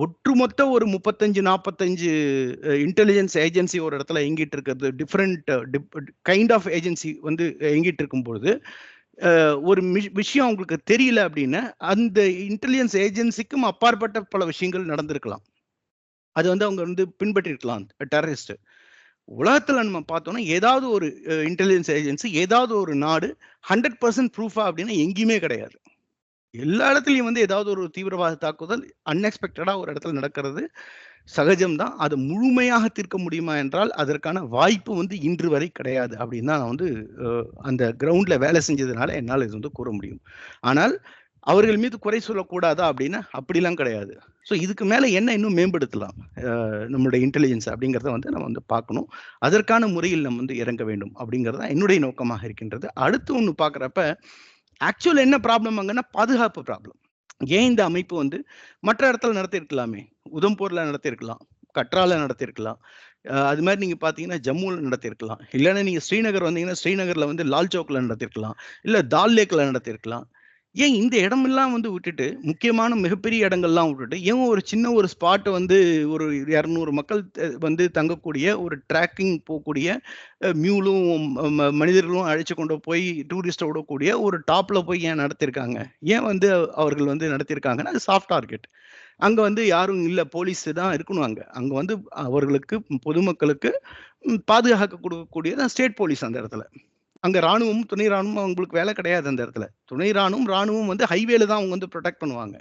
ஒட்டுமொத்த ஒரு 35-45 இன்டெலிஜென்ஸ் ஏஜென்சி ஒரு இடத்துல இயங்கிட்டு இருக்கிறது, டிஃப்ரெண்ட் கைண்ட் ஆஃப் ஏஜென்சி வந்து இயங்கிட்டு இருக்கும்பொழுது ஒரு விஷயம் உங்களுக்கு தெரியல அப்படின்னா அந்த இன்டெலிஜென்ஸ் ஏஜென்சிக்கும் அப்பாற்பட்ட பல விஷயங்கள் நடந்திருக்கலாம். அது வந்து அவங்க வந்து பின்பற்றிருக்கலாம். டெரரிஸ்ட் உலகத்துல நம்ம பார்த்தோம்னா ஏதாவது ஒரு இன்டெலிஜென்ஸ் ஏஜென்சி ஏதாவது ஒரு நாடு 100% ப்ரூஃபா அப்படின்னா எங்கேயுமே கிடையாது. எல்லா இடத்துலையும் வந்து ஏதாவது ஒரு தீவிரவாத தாக்குதல் அன்எக்ஸ்பெக்டடா ஒரு இடத்துல நடக்கிறது சகஜம்தான். அதை முழுமையாக தீர்க்க முடியுமா என்றால் அதற்கான வாய்ப்பு வந்து இன்று வரை கிடையாது அப்படின்னு தான் நான் வந்து அந்த கிரவுண்ட்ல வேலை செஞ்சதுனால என்னால் இது வந்து கூற முடியும். ஆனால் அவர்கள் மீது குறை சொல்லக்கூடாதா அப்படின்னா அப்படிலாம் கிடையாது. ஸோ இதுக்கு மேலே என்ன இன்னும் மேம்படுத்தலாம் நம்மளுடைய இன்டெலிஜென்ஸ் அப்படிங்கிறத வந்து நம்ம வந்து பார்க்கணும். அதற்கான முறையில் நம்ம வந்து இறங்க வேண்டும் அப்படிங்கிறது என்னுடைய நோக்கமாக இருக்கின்றது. அடுத்து ஒன்று பார்க்குறப்ப ஆக்சுவல் என்ன ப்ராப்ளம் அங்கன்னா பாதுகாப்பு ப்ராப்ளம். ஏன் இந்த அமைப்பு வந்து மற்ற இடத்துல நடத்திருக்கலாமே, உதம்பூர்ல நடத்திருக்கலாம், கட்ரால நடத்திருக்கலாம், அது மாதிரி நீங்க பாத்தீங்கன்னா ஜம்முல நடத்திருக்கலாம், இல்லைன்னா நீங்க ஸ்ரீநகர் வந்தீங்கன்னா ஸ்ரீநகர்ல வந்து லால் சௌக்ல நடத்திருக்கலாம், இல்ல தால் லேக்ல நடத்திருக்கலாம். ஏன் இந்த இடமெல்லாம் வந்து விட்டுட்டு முக்கியமான மிகப்பெரிய இடங்கள்லாம் விட்டுட்டு ஏன் ஒரு சின்ன ஒரு ஸ்பாட் வந்து ஒரு 200 மக்கள் வந்து தங்கக்கூடிய ஒரு ட்ராக்கிங் போகக்கூடிய மியூலும் மனிதர்களும் அழைச்சு கொண்டு போய் டூரிஸ்ட விடக்கூடிய ஒரு டாப்ல போய் ஏன் நடத்திருக்காங்க? ஏன் வந்து அவர்கள் வந்து நடத்திருக்காங்கன்னா அது சாஃப்ட் டார்கெட். அங்க வந்து யாரும் இல்ல, போலீஸ் தான் இருக்கணும். அங்க வந்து அவர்களுக்கு பொதுமக்களுக்கு பாதுகாக்க கொடுக்கக்கூடியது ஸ்டேட் போலீஸ். அந்த இடத்துல அங்க ராணுவமும் துணை ராணுவமும் அவங்களுக்கு வேலை கிடையாது. அந்த இடத்துல துணை ராணுவம் வந்து ஹைவேல தான் அவங்க வந்து ப்ரொடெக்ட் பண்ணுவாங்க.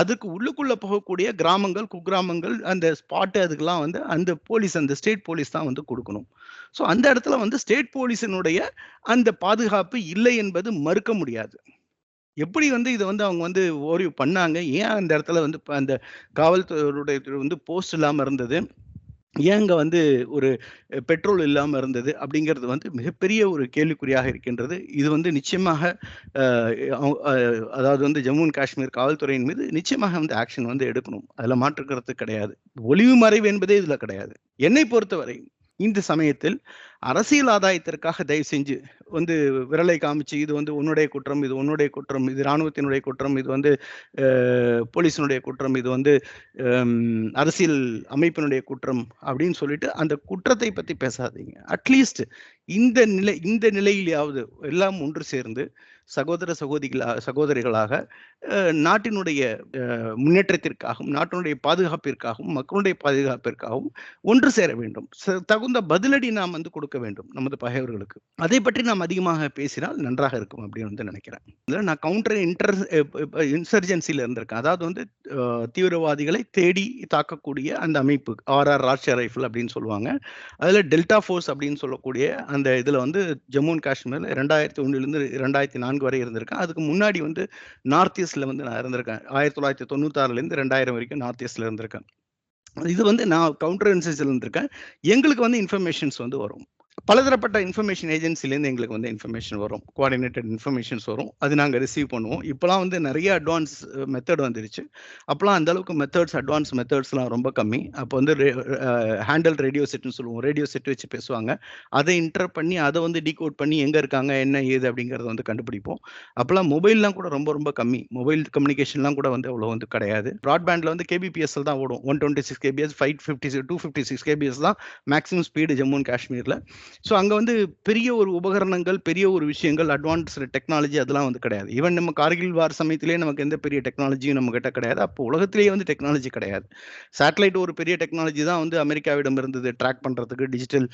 அதுக்கு உள்ளுக்குள்ள போகக்கூடிய கிராமங்கள், குக்கிராமங்கள், அந்த ஸ்பாட் அதுக்கெல்லாம் வந்து அந்த போலீஸ், அந்த ஸ்டேட் போலீஸ் தான் வந்து கொடுக்கணும். ஸோ அந்த இடத்துல வந்து ஸ்டேட் போலீஸினுடைய அந்த பாதுகாப்பு இல்லை என்பது மறுக்க முடியாது. எப்படி வந்து இதை வந்து அவங்க வந்து ஓய்வு பண்ணாங்க? ஏன் அந்த இடத்துல வந்து அந்த காவல்துறையுடைய வந்து போஸ்ட் இல்லாம இருந்தது? ஏன் அங்க வந்து ஒரு பெட்ரோல் இல்லாம இருந்தது? அப்படிங்கிறது வந்து மிகப்பெரிய ஒரு கேள்விக்குறியாக இருக்கின்றது. இது வந்து நிச்சயமாக அதாவது வந்து ஜம்மு அண்ட் காஷ்மீர் காவல்துறையின் மீது நிச்சயமாக வந்து ஆக்ஷன் வந்து எடுக்கணும். அதுல மாற்று கருத்து கிடையாது. ஒளிவு மறைவு என்பதே இதுல கிடையாது. என்னை பொறுத்தவரை இந்த சமயத்தில் அரசியல் ஆதாயத்திற்காக தயவு செஞ்சு வந்து விரலை காமிச்சு இது வந்து உன்னுடைய குற்றம், இது உன்னுடைய குற்றம், இது இராணுவத்தினுடைய குற்றம், இது வந்து போலீஸினுடைய குற்றம், இது வந்து அரசியல் அமைப்பினுடைய குற்றம் அப்படின்னு சொல்லிட்டு அந்த குற்றத்தை பத்தி பேசாதீங்க. அட்லீஸ்ட் இந்த நிலையிலாவது எல்லாம் ஒன்று சேர்ந்து சகோதரிகளாக நாட்டினுடைய முன்னேற்றத்திற்காகவும் நாட்டினுடைய பாதுகாப்பிற்காகவும் மக்களுடைய பாதுகாப்பிற்காகவும் ஒன்று சேர வேண்டும். தகுந்த பதிலடி நாம் வந்து கொடுக்க வேண்டும் நமது பகைவர்களுக்கு. அதை பற்றி நாம் அதிகமாக பேசினால் நன்றாக இருக்கும் அப்படின்னு வந்து நினைக்கிறேன். நான் கவுண்டர் இன்சர்ஜென்சில இருந்திருக்கேன். அதாவது வந்து தீவிரவாதிகளை தேடி தாக்கக்கூடிய அந்த அமைப்பு RR ராஷ்டிரிய ரைஃபிள் அப்படின்னு சொல்லுவாங்க. அதுல டெல்டா ஃபோர்ஸ் அப்படின்னு சொல்லக்கூடிய அந்த இதுல வந்து ஜம்மு அண்ட் காஷ்மீர்ல 2001 2004 வரை இருந்திருக்கேன். அதுக்கு முன்னாடி வந்து நார்த் ஈஸ்ட்ல வந்து நான் இருந்திருக்கேன். 1996 2000 வரைக்கும் நார்த் ஈஸ்ட்ல இருந்திருக்கேன். இது வந்து நான் கவுண்டர் இன்சர்ஜென்சில இருந்திருக்கேன். எங்களுக்கு வந்து இன்ஃபர்மேஷன்ஸ் வந்து வரும். பலதரப்பட்ட இன்ஃபர்மேஷன் ஏஜென்சிலேருந்து எங்களுக்கு வந்து இன்ஃபர்மேஷன் வரும், கோஆர்டினேட்டட் இன்ஃபர்மேஷன்ஸ் வரும். அது நாங்கள் ரிசீவ் பண்ணுவோம். இப்போலாம் வந்து நிறைய அட்வான்ஸ் மெத்தட் வந்துருச்சு. அப்போலாம் அந்த அளவுக்கு அட்வான்ஸ் மெத்தட்ஸ்லாம் ரொம்ப கம்மி. அப்போ வந்து ஹேண்டல் ரேடியோ செட்னு சொல்லுவோம். ரேடியோ செட் வச்சு பேசுவாங்க. அதை இன்டர் பண்ணி அதை வந்து டீகோட் பண்ணி எங்கே இருக்காங்க என்ன ஏது அப்படிங்கிறத வந்து கண்டுபிடிப்போம். அப்போலாம் மொபைல்லாம் கூட ரொம்ப ரொம்ப கம்மி. மொபைல் கம்யூனிகேஷன்லாம் கூட வந்து அவ்வளோ வந்து கிடையாது. ப்ராட்பேண்டில் வந்து KBPSL தான் ஓடும். 126 kbps, 256 kbps தான் மேக்ஸிமம் ஸ்பீடு ஜம்மு அண்ட் காஷ்மீரில். ஸோ அங்க வந்து பெரிய ஒரு உபகரணங்கள், பெரிய ஒரு விஷயங்கள், அட்வான்ஸ்டு டெக்னாலஜி அதெல்லாம் வந்து கிடையாது. ஈவன் நம்ம கார்கில் வார் சமயத்திலேயே நமக்கு எந்த பெரிய டெக்னாலஜியும் நம்மகிட்ட கிடையாது. அப்போ உலகத்திலேயே வந்து டெக்னாலஜி கிடையாது. சேட்டலைட் ஒரு பெரிய டெக்னாலஜி தான் வந்து அமெரிக்காவிடம் இருந்தது. ட்ராக் பண்றதுக்கு, டிஜிட்டல்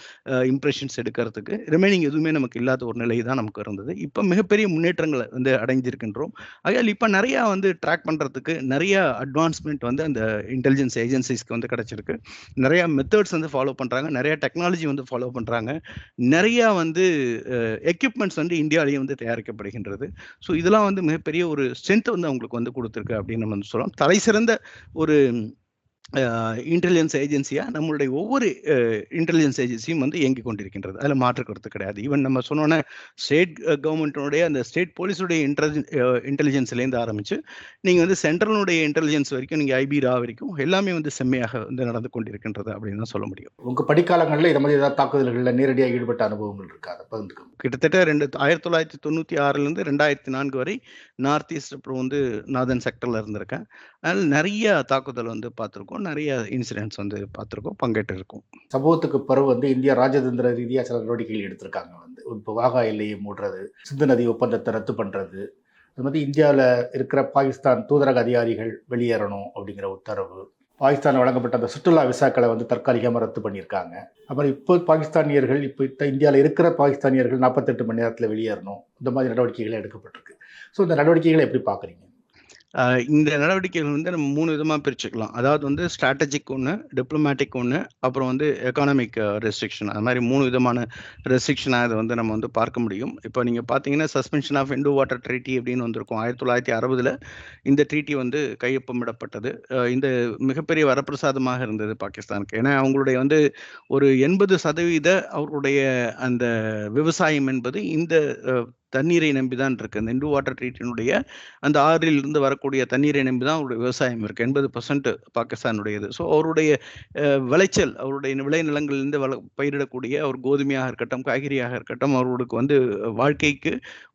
இம்ப்ரஷன்ஸ் எடுக்கிறதுக்கு. ரிமைனிங் எதுவுமே நமக்கு இல்லாத ஒரு நிலை தான் நமக்கு இருந்தது. இப்ப மிகப்பெரிய முன்னேற்றங்கள வந்து அடைஞ்சிருக்கின்றோம். ஆகையால் இப்ப நெறையா வந்து ட்ராக் பண்றதுக்கு நெறைய அட்வான்ஸ்மென்ட் வந்து அந்த இன்டெலிஜென்ஸ் ஏஜென்சிஸ்க்கு வந்து கிடைச்சிருக்கு. நெறைய மெத்தட்ஸ் வந்து ஃபாலோ பண்றாங்க. நெறைய டெக்னாலஜி வந்து ஃபாலோ பண்றாங்க. நெறைய வந்து எக்யூப்மெண்ட்ஸ் வந்து இந்தியாவிலேயே வந்து தயாரிக்கப்படுகின்றது. ஸோ இதெல்லாம் வந்து மிகப்பெரிய ஒரு ஸ்ட்ரென்த் வந்து அவங்களுக்கு வந்து குடுத்திருக்கு அப்படின்னு நம்ம வந்து சொல்லலாம். தலைசிறந்த ஒரு இன்டெலிஜென்ஸ் ஏஜென்சியா நம்மளுடைய ஒவ்வொரு இன்டெலிஜென்ஸ் ஏஜென்சியும் வந்து இயங்கிக் கொண்டிருக்கின்றது. அதுல மாற்று கருத்து கிடையாது. ஈவன் நம்ம சொன்னோன ஸ்டேட் கவர்மெண்ட்டினுடைய அந்த ஸ்டேட் போலீஸுடைய இன்டெலிஜென்ஸ்லேருந்து ஆரம்பிச்சு நீங்க வந்து சென்ட்ரலுடைய இன்டெலிஜென்ஸ் வரைக்கும், நீங்க ஐபி-ரா வரைக்கும் எல்லாமே வந்து செம்மையாக வந்து நடந்து கொண்டிருக்கின்றது அப்படின்னு தான் சொல்ல முடியும். உங்க படிக்காலங்கள்ல இத மாதிரி ஏதாவது தாக்குதல்கள்ல நேரடியா ஈடுபட்ட அனுபவங்கள் இருக்கா? அத பகிர்ந்துக்கோங்க. கிட்டத்தட்ட 1996லேருந்து 2004 வரை நார்த் ஈஸ்ட் அப்புறம் வந்து நார்தர்ன் செக்டர்ல இருந்திருக்கேன். அதனால நெறைய தாக்குதல் வந்து பார்த்துருக்கோம். நெறைய இன்சிடென்ட்ஸ் வந்து பார்த்துருக்கோம், பங்கேற்றிருக்கோம். சம்பவத்துக்கு பிறகு வந்து இந்தியா ராஜதந்திர ரீதியா சில நடவடிக்கைகள் எடுத்திருக்காங்க வந்து. இப்போ வாகா எல்லையை மூடுறது, சிந்து நதி ஒப்பந்தத்தை ரத்து பண்றது, அது மாதிரி இந்தியாவில் இருக்கிற பாகிஸ்தான் தூதரக அதிகாரிகள் வெளியேறணும் அப்படிங்கிற உத்தரவு, பாகிஸ்தான் வழங்கப்பட்ட அந்த சுற்றுலா விசாக்களை வந்து தற்காலிகமாக ரத்து பண்ணியிருக்காங்க. அப்புறம் இப்போ பாகிஸ்தானியர்கள் இப்போ இந்தியாவில் இருக்கிற பாகிஸ்தானியர்கள் 48 மணி நேரத்தில் வெளியேறணும், இந்த மாதிரி நடவடிக்கைகள் எடுக்கப்பட்டிருக்கு. ஸோ இந்த நடவடிக்கைகளை எப்படி பார்க்குறீங்க? இந்த நடவடிக்கைகள் வந்து நம்ம 3 விதமா பிரிச்சுக்கலாம். அதாவது வந்து ஸ்ட்ராட்டஜிக் ஒண்ணு, டிப்ளமேட்டிக் ஒண்ணு, அப்புறம் வந்து எக்கானமிக் ரெஸ்ட்ரிக்ஷன். அது மாரி 3 விதமான ரெஸ்ட்ரிக்ஷனா இத வந்து நம்ம வந்து பார்க்க முடியும். இப்போ நீங்க பார்த்தீங்கன்னா, suspension of Indus water treaty அப்படின்னு வந்திருக்கும். 1960ல இந்த ட்ரீட்டி வந்து கையொப்பமிடப்பட்டது. இந்த மிகப்பெரிய வரப்பிரசாதமாக இருந்தது பாகிஸ்தானுக்கு. ஏன்னா, அவங்களுடைய வந்து ஒரு 80% அவர்களுடைய அந்த விவசாயம் என்பது இந்த தண்ணீரை நம்பி தான் இருக்கு. அந்த இண்டோ வாட்டர் ட்ரீட்டினுடைய அந்த ஆறில் இருந்து வரக்கூடிய தண்ணீரை நம்பி தான் அவருடைய விவசாயம் இருக்கு. 80% பாகிஸ்தானுடையது. ஸோ அவருடைய விளைச்சல், அவருடைய விளைநிலங்களிலிருந்து பயிரிடக்கூடிய ஒரு கோதுமையாக இருக்கட்டும், காய்கறியாக இருக்கட்டும், அவர்களுக்கு வந்து வாழ்க்கைக்கு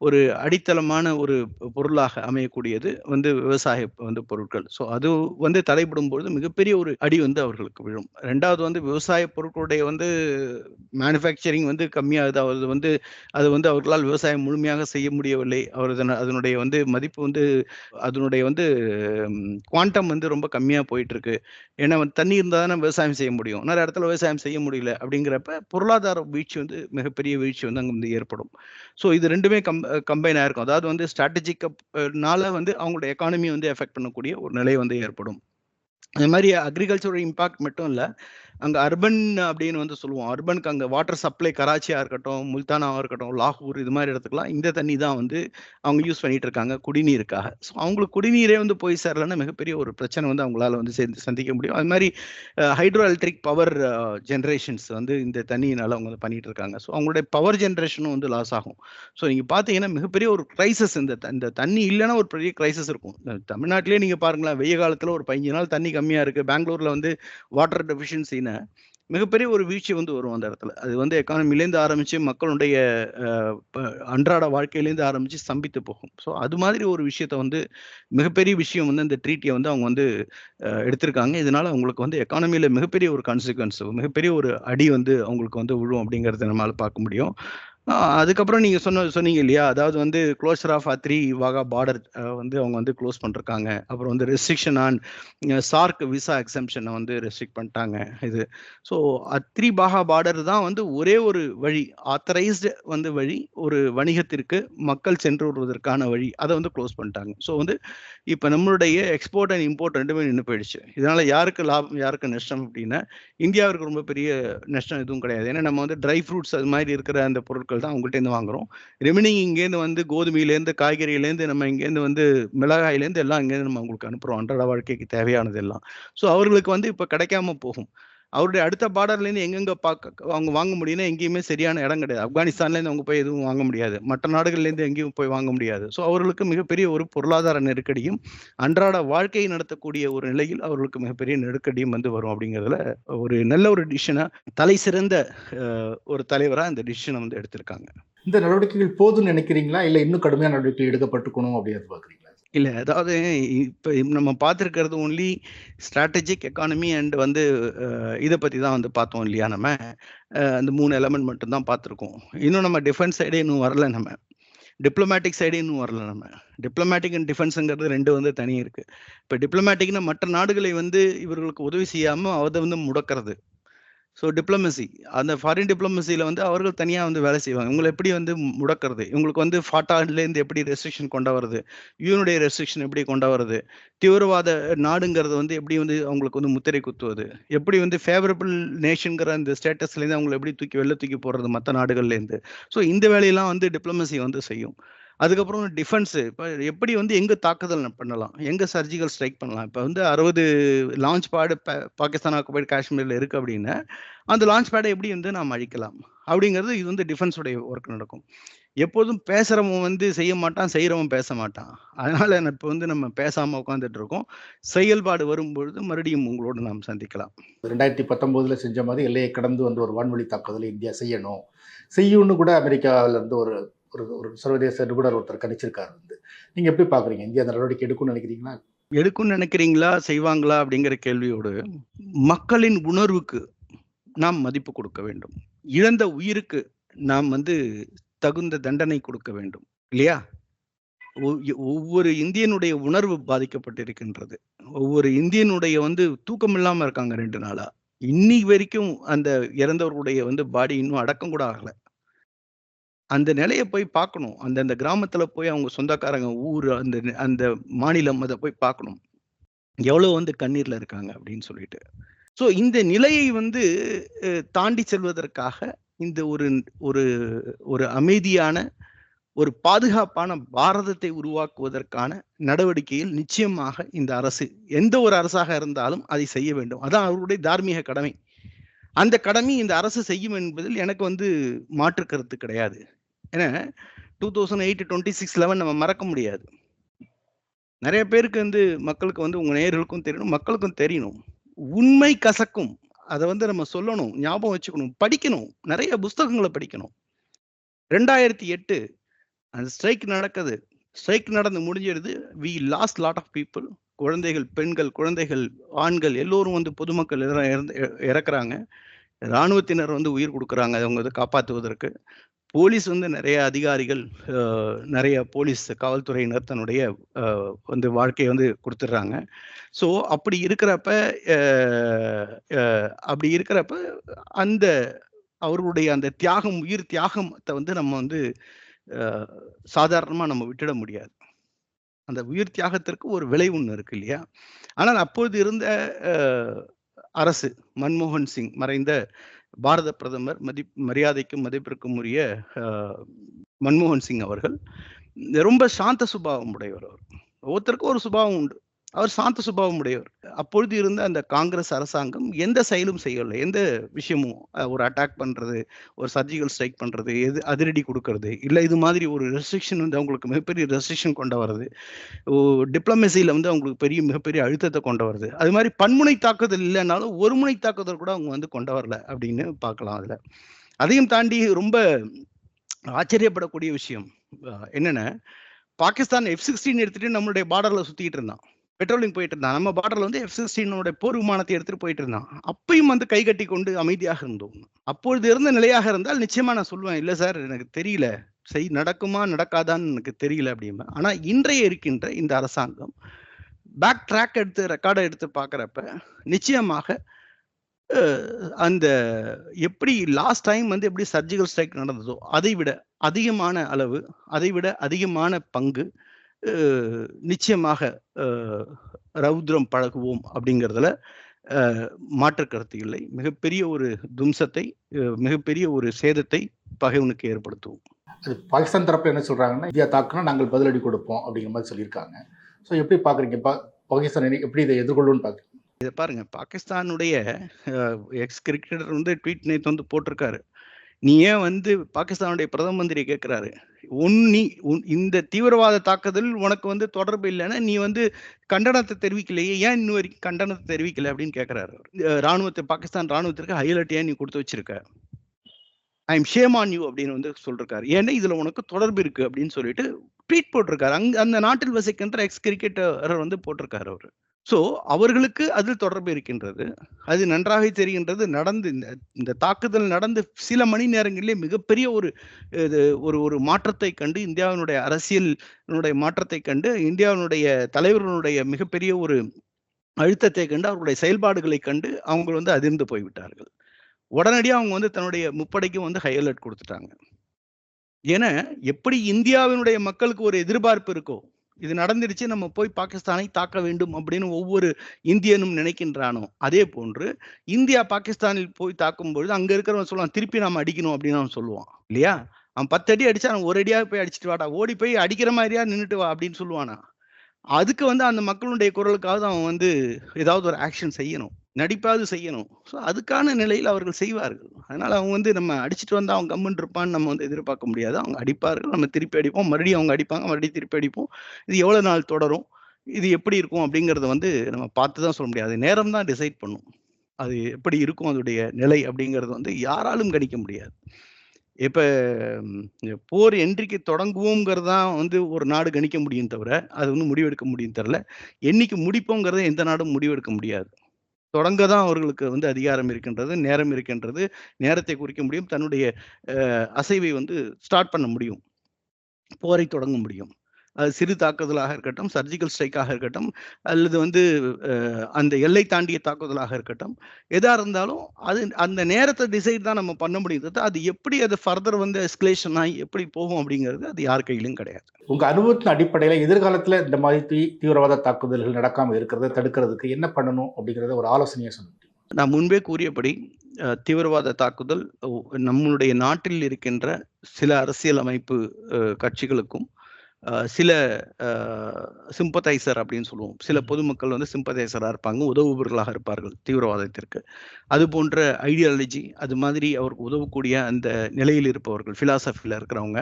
ஒரு அடித்தளமான ஒரு பொருளாக அமையக்கூடியது வந்து விவசாய வந்து பொருட்கள். ஸோ அது வந்து தடைபடும் பொழுது மிகப்பெரிய ஒரு அடி வந்து அவர்களுக்கு விழும். 2வது வந்து விவசாய பொருட்களுடைய வந்து மேனுஃபேக்சரிங் வந்து கம்மியாகுது. அது வந்து அவர்களால் விவசாயம் முழுமையாக செய்ய முடியவில்லை. அதனுடைய வந்து மதிப்பு வந்து அதனுடைய வந்து குவாண்டம் வந்து ரொம்ப கம்மியா போயிட்டு இருக்கு. ஏன்னா வந்து தண்ணி இருந்தா தானே விவசாயம் செய்ய முடியும். நிறைய இடத்துல விவசாயம் செய்ய முடியல அப்படிங்கிறப்ப பொருளாதார வீழ்ச்சி வந்து மிகப்பெரிய வீழ்ச்சி வந்து அங்க வந்து ஏற்படும். ஸோ இது 2மே கம்பைன் ஆயிருக்கும். அதாவது வந்து ஸ்ட்ராட்டஜிக்னால வந்து அவங்களுடைய எக்கானமி வந்து எஃபெக்ட் பண்ணக்கூடிய ஒரு நிலை வந்து ஏற்படும். அது மாதிரி அக்ரிகல்ச்சரல் இம்பாக்ட் மட்டும் இல்ல. அங்க அர்பன் அப்படின்னு வந்து சொல்லுவோம். அர்பனுக்கு அங்க வாட்டர் சப்ளை கராச்சியா இருக்கட்டும், முல்தானாவா இருக்கட்டும், லாகூர் இது மாதிரி இடத்துக்குலாம் இந்த தண்ணி தான் வந்து அவங்க யூஸ் பண்ணிட்டு இருக்காங்க குடிநீருக்காக. ஸோ அவங்களுக்கு குடிநீரே வந்து போய் சேரலன்னா மிகப்பெரிய ஒரு பிரச்சனை வந்து அவங்களால வந்து சந்திக்க முடியும். அது மாதிரி ஹைட்ரோ எலக்ட்ரிக் பவர் ஜெனரேஷன்ஸ் வந்து இந்த தண்ணியினால அவங்க வந்து பண்ணிட்டு இருக்காங்க. ஸோ அவங்களுடைய பவர் ஜெனரேஷனும் வந்து லாஸ் ஆகும். ஸோ நீங்க பார்த்தீங்கன்னா மிகப்பெரிய ஒரு கிரைசிஸ் இந்த தண்ணி இல்லைன்னா ஒரு பெரிய கிரைசிஸ் இருக்கும். தமிழ்நாட்டிலேயே நீங்க பாருங்களேன், வெய்ய காலத்துல ஒரு 15 நாள் தண்ணி கம்மியா இருக்கு. பெங்களூர்ல வந்து வாட்டர் டெஃபிஷியன்சின்னு மிகப்பெரிய ஒரு வீழ்ச்சி வந்து வரும் அந்த இடத்துல. அது வந்து எக்கானமிலேருந்து ஆரம்பிச்சு மக்களுடைய அன்றாட வாழ்க்கையிலேருந்து ஆரம்பிச்சு ஸ்தம்பித்து போகும். ஸோ அது மாதிரி ஒரு விஷயத்த வந்து மிகப்பெரிய விஷயம் வந்து இந்த ட்ரீட்டியை வந்து அவங்க வந்து எடுத்திருக்காங்க. இதனால அவங்களுக்கு வந்து எக்கானமியில மிகப்பெரிய ஒரு கான்சிக்வன்ஸ், மிகப்பெரிய ஒரு அடி வந்து அவங்களுக்கு வந்து விழும் அப்படிங்கிறத நம்மளால பார்க்க முடியும். அதுக்கப்புறம் நீங்க சொன்னீங்க இல்லையா? அதாவது வந்து closure of Attari Wagah border வந்து அவங்க வந்து க்ளோஸ் பண்ணிருக்காங்க. அப்புறம் வந்து ரெஸ்ட்ரிக்ஷன் ஆன் சார்க் விசா எக்ஸம்ஷனை வந்து ரெஸ்ட்ரிக்ட் பண்ணிட்டாங்க இது. ஸோ அத்ரி வாகா பார்டர் தான் வந்து ஒரே ஒரு வழி, ஆத்தரைஸ்டு வந்து வழி, ஒரு வணிகத்திற்கு மக்கள் சென்று வருவதற்கான வழி. அதை வந்து க்ளோஸ் பண்ணிட்டாங்க. ஸோ வந்து இப்போ நம்மளுடைய எக்ஸ்போர்ட் அண்ட் இம்போர்ட் 2மே நின்று போயிடுச்சு. இதனால யாருக்கு லாபம், யாருக்கு நஷ்டம் அப்படின்னா, இந்தியாவிற்கு ரொம்ப பெரிய நஷ்டம் எதுவும் கிடையாது. ஏன்னா நம்ம வந்து ட்ரை ஃப்ரூட்ஸ் அது மாதிரி இருக்கிற அந்த பொருட்கள் தான் அவங்கள்ட்டேருந்து வாங்குறோம். ரிமைனிங் இங்கேருந்து வந்து கோதுமையிலேருந்து, காய்கறியிலேருந்து, நம்ம இங்கேருந்து வந்து மிளகாயிலேருந்து எல்லாம் இங்கேருந்து நம்ம அவங்களுக்கு அனுப்புறோம். அன்றாட வாழ்க்கைக்கு தேவையானது எல்லாம். ஸோ அவர்களுக்கு வந்து இப்போ கிடைக்காம போகும். அவருடைய அடுத்த பார்டர்லேருந்து எங்கெங்க அவங்க வாங்க முடியும்னா எங்கேயுமே சரியான இடம் கிடையாது. ஆப்கானிஸ்தான்லேருந்து அவங்க போய் எதுவும் வாங்க முடியாது. மற்ற நாடுகள்லேருந்து எங்கேயும் போய் வாங்க முடியாது. ஸோ அவர்களுக்கு மிகப்பெரிய ஒரு பொருளாதார நெருக்கடியும், அன்றாட வாழ்க்கையை நடத்தக்கூடிய ஒரு நிலையில் அவர்களுக்கு மிகப்பெரிய நெருக்கடியும் வந்து வரும் அப்படிங்கிறதுல ஒரு நல்ல ஒரு டிசிஷனா, தலை சிறந்த ஒரு தலைவரா இந்த டிசிஷனை வந்து எடுத்திருக்காங்க. இந்த நடவடிக்கைகள் போதும்னு நினைக்கிறீங்களா? இல்ல இன்னும் கடுமையான நடவடிக்கைகள் எடுக்கப்பட்டிருக்கணும் அப்படின்னு எதிர்பார்க்குறீங்களா? இல்ல. அதாவது இப்ப நம்ம பார்த்திருக்கிறது ஒன்லி ஸ்ட்ராட்டஜிக் எக்கானமி அண்ட் வந்து இத பத்தி தான் வந்து பார்த்தோம் இல்லையா நம்ம. அந்த 3 எலமெண்ட் மட்டும் தான் பார்த்திருக்கோம். இன்னும் நம்ம டிஃபென்ஸ் சைடே இன்னும் வரல நம்ம. டிப்ளோமேட்டிக் சைடே இன்னும் வரல நம்ம. டிப்ளோமேட்டிக் அண்ட் டிஃபென்ஸ்ங்கிறது 2 வந்து தனி இருக்கு. இப்ப டிப்ளோமேட்டிக்னா மற்ற நாடுகளை வந்து இவர்களுக்கு உதவி செய்யாம அத வந்து முடக்குறது. ஸோ டிப்ளமசி அந்த ஃபாரின் டிப்ளமசியில வந்து அவர்கள் தனியா வந்து வேலை செய்வாங்க. இவங்கள எப்படி வந்து முடக்குறது? இவங்களுக்கு வந்து ஃபாட்டாலேருந்து எப்படி ரெஸ்ட்ரிக்ஷன் கொண்டு வரது? யுஎனுடைய ரெஸ்ட்ரிக்ஷன் எப்படி கொண்டு வரது? தீவிரவாத நாடுங்கிறது வந்து எப்படி வந்து அவங்களுக்கு வந்து முத்திரை குத்துவது? எப்படி வந்து ஃபேவரபிள் நேஷன்ங்கிற அந்த ஸ்டேட்டஸ்லேருந்து அவங்கள எப்படி வெளில தூக்கி போடுறது மத்த நாடுகள்லேருந்து? ஸோ இந்த வேலையெல்லாம் வந்து டிப்ளமசி வந்து செய்யும். அதுக்கப்புறம் டிஃபென்ஸ் இப்ப எப்படி வந்து எங்க தாக்குதல் பண்ணலாம்? எங்க சர்ஜிக்கல் ஸ்ட்ரைக் பண்ணலாம்? இப்ப வந்து 60 லான்ச் பேட் பாகிஸ்தான் ஆக்குபைடு காஷ்மீர்ல இருக்கு அப்படின்னா, அந்த லான்ச் பேட எப்படி வந்து நாம் அழிக்கலாம்? அப்படிங்கிறது இது வந்து டிஃபென்ஸ் உடைய ஒர்க் நடக்கும். எப்போதும் பேசுறவன் வந்து செய்ய மாட்டான், செய்றவன் பேச மாட்டான். அதனால இப்ப வந்து நம்ம பேசாம உட்கார்ந்துட்டு இருக்கோம். செயல்பாடு வரும்பொழுது மறுபடியும் உங்களோடு நாம் சந்திக்கலாம். 2019ல செஞ்ச மாதிரி எல்லையை கடந்து வந்து ஒரு வான்வழி தாக்குதலை இந்தியா செய்யணும். செய்யும்னு கூட அமெரிக்கால இருந்து ஒரு ஒரு ஒரு சர்வதேச நிபுணர் ஒருத்தர் கணிச்சிருக்காரு வந்து. நீங்க எப்படி பார்க்குறீங்க? இந்தியா அந்த நடவடிக்கை எடுக்கும்னு நினைக்கிறீங்களா? எடுக்கும்னு நினைக்கிறீங்களா? செய்வாங்களா? அப்படிங்கிற கேள்வியோடு, மக்களின் உணர்வுக்கு நாம் மதிப்பு கொடுக்க வேண்டும். இழந்த உயிருக்கு நாம் வந்து தகுந்த தண்டனை கொடுக்க வேண்டும். இல்லையா? ஒவ்வொரு இந்தியனுடைய உணர்வு பாதிக்கப்பட்டிருக்கின்றது. ஒவ்வொரு இந்தியனுடைய வந்து தூக்கம் இல்லாம இருக்காங்க 2 நாளா. இன்னைக்கு வரைக்கும் அந்த இறந்தவர்களுடைய வந்து பாடி இன்னும் அடக்கம் கூட ஆகல. அந்த நிலைய போய் பார்க்கணும். அந்தந்த கிராமத்துல போய் அவங்க சொந்தக்காரங்க, ஊர், அந்த அந்த மாநிலம் அத போய் பார்க்கணும். எவ்வளவு வந்து கண்ணீர்ல இருக்காங்க அப்படின்னு சொல்லிட்டு. ஸோ இந்த நிலையை வந்து தாண்டி செல்வதற்காக இந்த ஒரு ஒரு ஒரு அமைதியான, ஒரு பாதுகாப்பான பாரதத்தை உருவாக்குவதற்கான நடவடிக்கையில் நிச்சயமாக இந்த அரசு, எந்த ஒரு அரசாக இருந்தாலும் அதை செய்ய வேண்டும். அதான் அவர்களுடைய தார்மீக கடமை. அந்த கடமை இந்த அரசு செய்யும் என்பதில் எனக்கு வந்து மாற்று கருத்து கிடையாது. ஏன்னா 2008, 26/11 நம்ம மறக்க முடியாது. நிறைய பேருக்கு வந்து மக்களுக்கு வந்து உங்க நேயர்களுக்கும் தெரியணும், மக்களுக்கும் தெரியணும். உண்மை கசக்கும். அத வந்து நம்ம சொல்லணும், ஞாபகம் வச்சுக்கணும், படிக்கணும். நிறைய புஸ்தகங்கள படிக்கணும். 2008 அந்த ஸ்ட்ரைக் நடக்குது. ஸ்ட்ரைக் நடந்து முடிஞ்சிருது. We lost lot of people. குழந்தைகள், பெண்கள், குழந்தைகள், ஆண்கள் எல்லோரும் வந்து பொதுமக்கள் இறக்குறாங்க. ராணுவத்தினர் வந்து உயிர் கொடுக்குறாங்க அவங்க இதை காப்பாற்றுவதற்கு. போலீஸ் வந்து நிறைய அதிகாரிகள், நிறைய போலீஸ் காவல்துறையினர் தன்னுடைய வந்து வாழ்க்கையை வந்து கொடுத்துட்றாங்க. ஸோ அப்படி இருக்கிறப்ப அந்த அவர்களுடைய அந்த தியாகம், உயிர் தியாகத்தை வந்து நம்ம வந்து சாதாரணமா நம்ம விட்டுட முடியாது. அந்த உயிர் தியாகத்திற்கு ஒரு விலை ஒண்ணு இருக்கு இல்லையா? ஆனால் அப்போது இருந்த அரசு, மன்மோகன் சிங், மறைந்த பாரத பிரதமர், மரியாதைக்கும் மதிப்பிற்கும் உரிய மன்மோகன் சிங் அவர்கள் ரொம்ப சாந்த சுபாவம் உடையவர். அவர் ஒவ்வொருத்தருக்கும் ஒரு சுபாவம் உண்டு. அவர் சாந்த சுபாவம் உடையவர். அப்பொழுது இருந்த அந்த காங்கிரஸ் அரசாங்கம் எந்த செயலும் செய்யலை. எந்த விஷயமும் ஒரு அட்டாக் பண்றது, ஒரு சர்ஜிக்கல் ஸ்ட்ரைக் பண்றது, அதிரடி கொடுக்கறது, இல்லை இது மாதிரி ஒரு ரெஸ்ட்ரிக்ஷன் வந்து அவங்களுக்கு மிகப்பெரிய ரெஸ்ட்ரிக்ஷன் கொண்டு வர்றது, டிப்ளமசியில வந்து அவங்களுக்கு மிகப்பெரிய அழுத்தத்தை கொண்டு வருது. அது மாதிரி பன்முனை தாக்குதல் இல்லைன்னாலும் ஒரு முனை தாக்குதல் கூட அவங்க வந்து கொண்டு வரல அப்படின்னு பார்க்கலாம். அதுல அதையும் தாண்டி ரொம்ப ஆச்சரியப்படக்கூடிய விஷயம் என்னன்னா, பாகிஸ்தான் F-16 எடுத்துட்டு நம்மளுடைய பார்டர்ல சுத்திட்டு இருந்தான், பெட்ரோலிங் போயிட்டு இருந்தான். நம்ம பார்டர்ல வந்து F-16 போர் விமானத்தை எடுத்துட்டு போயிட்டு இருந்தான். அப்பயும் வந்து கை கட்டி கொண்டு அமைதியாக இருந்தோம். அப்பொழுது இருந்த நிலையாக இருந்தால் நிச்சயமா நான் சொல்லுவேன், இல்ல சார் எனக்கு தெரியல, நடக்குமா நடக்காதான்னு எனக்கு தெரியல அப்படிம்பா. ஆனா இன்றைய இருக்கின்ற இந்த அரசாங்கம் பேக் ட்ராக் எடுத்து ரெக்கார்டை எடுத்து பார்க்குறப்ப நிச்சயமாக அந்த எப்படி லாஸ்ட் டைம் வந்து எப்படி சர்ஜிக்கல் ஸ்ட்ரைக் நடந்ததோ அதை விட அதிகமான அளவு, அதை விட அதிகமான பங்கு நிச்சயமாக ரௌத்ரம் பழகுவோம் அப்படிங்கிறதுல மாற்று கருத்து இல்லை. மிகப்பெரிய ஒரு தும்சத்தை, மிகப்பெரிய ஒரு சேதத்தை பகைவனுக்கு ஏற்படுத்துவோம். அது பாகிஸ்தான் தரப்புல என்ன சொல்றாங்கன்னா, இந்தியா தாக்குனா நாங்கள் பதிலடி கொடுப்போம் அப்படிங்கிற மாதிரி சொல்லியிருக்காங்க. ஸோ எப்படி பார்க்குறீங்க? பாகிஸ்தான் எப்படி இதை எதிர்கொள்ளும்னு பார்க்குறீங்க? இதை பாருங்க, பாகிஸ்தானுடைய எக்ஸ் கிரிக்கெட்டர் வந்து ட்வீட் நேற்று வந்து போட்டிருக்காரு. நீ ஏன் வந்து பாகிஸ்தானுடைய பிரதம மந்திரியை கேட்கிறாரு, இந்த தீவிரவாத தாக்குதல் உனக்கு வந்து தொடர்பு இல்லைன்னா நீ வந்து கண்டனத்தை தெரிவிக்கலையே, ஏன் இன்னும் வரைக்கும் கண்டனத்தை தெரிவிக்கல அப்படின்னு கேட்கிறாரு. ராணுவத்தை, பாகிஸ்தான் ராணுவத்திற்கு ஹைலைட் ஏன் நீ கொடுத்து வச்சிருக்க, I am shame on you அப்படின்னு வந்து சொல்றாரு. ஏன்னா இதுல உனக்கு தொடர்பு இருக்கு அப்படின்னு சொல்லிட்டு ட்வீட் போட்டிருக்காரு. அந்த நாட்டில் வசிக்கின்ற எக்ஸ் கிரிக்கெட்டர் வந்து போட்டிருக்காரு அவரு. ஸோ அவர்களுக்கு அதில் தொடர்பு இருக்கின்றது. அது நன்றாக தெரிகின்றது. இந்த தாக்குதல் நடந்து சில மணி நேரங்களிலே மிகப்பெரிய ஒரு மாற்றத்தை கண்டு, இந்தியாவினுடைய அரசியலினுடைய மாற்றத்தை கண்டு, இந்தியாவினுடைய தலைவர்களுடைய மிகப்பெரிய ஒரு அழுத்தத்தை கண்டு, அவர்களுடைய செயல்பாடுகளை கண்டு அவங்க வந்து அதிர்ந்து போய்விட்டார்கள். உடனடியா அவங்க வந்து தன்னுடைய முப்படைக்கும் வந்து ஹை அலர்ட் கொடுத்துட்டாங்க. ஏன்னா எப்படி இந்தியாவினுடைய மக்களுக்கு ஒரு எதிர்பார்ப்பு இருக்கோ, இது நடந்துருச்சு, நம்ம போய் பாகிஸ்தானை தாக்க வேண்டும் அப்படின்னு ஒவ்வொரு இந்தியனும் நினைக்கின்றானோ, அதே போன்று இந்தியா பாகிஸ்தானில் போய் தாக்கும் பொழுது அங்க இருக்கிறவன் சொல்லுவான், திருப்பி நாம அடிக்கணும் அப்படின்னு அவன் சொல்லுவான் இல்லையா? அவன் 10 அடி அடிச்சா அவன் ஒரு அடியாக போய் அடிச்சுட்டு வாடா, ஓடி போய் அடிக்கிற மாதிரியா நின்றுட்டு வா அப்படின்னு சொல்லுவானா? அதுக்கு வந்து அந்த மக்களுடைய குரலுக்காவது அவன் வந்து ஏதாவது ஒரு ஆக்ஷன் செய்யணும், நடிப்பாவது செய்யணும். ஸோ அதுக்கான நிலையில் அவர்கள் செய்வார்கள். அதனால அவங்க வந்து நம்ம அடிச்சுட்டு வந்தா அவன் கம்முன்னு இருப்பான்னு நம்ம வந்து எதிர்பார்க்க முடியாது. அவங்க அடிப்பார்கள், நம்ம திருப்பி அடிப்போம், மறுபடியும் அவங்க அடிப்பாங்க, மறுபடியும் திருப்பி அடிப்போம். இது எவ்வளவு நாள் தொடரும், இது எப்படி இருக்கும் அப்படிங்கறத வந்து நம்ம பார்த்து தான் சொல்ல முடியாது. நேரம் தான் டிசைட் பண்ணும். அது எப்படி இருக்கும் அதோடைய நிலை அப்படிங்கிறது வந்து யாராலும் கணிக்க முடியாது. இப்ப போர் என்றைக்கு தொடங்குவோங்கிறது தான் வந்து ஒரு நாடு கணிக்க முடியும் தவிர, அது வந்து முடிவெடுக்க முடியும் தவிர, என்னைக்கு முடிப்போங்கிறத எந்த நாடும் முடிவெடுக்க முடியாது. தொடங்க தான் அவர்களுக்கு வந்து அதிகாரம் இருக்கின்றது, நேரம் இருக்கின்றது, நேரத்தை குறிக்க முடியும், தன்னுடைய அசைவை வந்து ஸ்டார்ட் பண்ண முடியும், போரை தொடங்க முடியும். அது சிறு தாக்குதலாக இருக்கட்டும், சர்ஜிக்கல் ஸ்ட்ரைக்காக இருக்கட்டும், அல்லது வந்து அந்த எல்லை தாண்டிய தாக்குதலாக இருக்கட்டும், எதா இருந்தாலும் அது அந்த நேரத்தை டிசைட் தான் நம்ம பண்ண முடியுது. அது எப்படி அது ஃபர்தர் வந்து எஸ்கலேஷன் ஆகி எப்படி போகும் அப்படிங்கிறது அது யார் கையிலும் கிடையாது. உங்க அனுபவத்தின் அடிப்படையில எதிர்காலத்துல இந்த மாதிரி தீவிரவாத தாக்குதல்கள் நடக்காம இருக்கிறத தடுக்கிறதுக்கு என்ன பண்ணணும் அப்படிங்கறத ஒரு ஆலோசனையா சொல்லுங்க. நான் முன்பே கூறியபடி தீவிரவாத தாக்குதல் நம்மளுடைய நாட்டில் இருக்கின்ற சில அரசியல் அமைப்பு கட்சிகளுக்கும் சில சிம்பத்தைசர் அப்படின்னு சொல்லுவோம், சில பொதுமக்கள் வந்து சிம்பத்தைசராக இருப்பாங்க, உதவுபவர்களாக இருப்பார்கள் தீவிரவாதத்திற்கு. அது போன்ற ஐடியாலஜி அது மாதிரி அவருக்கு உதவக்கூடிய அந்த நிலையில் இருப்பவர்கள், பிலாசபியில் இருக்கிறவங்க,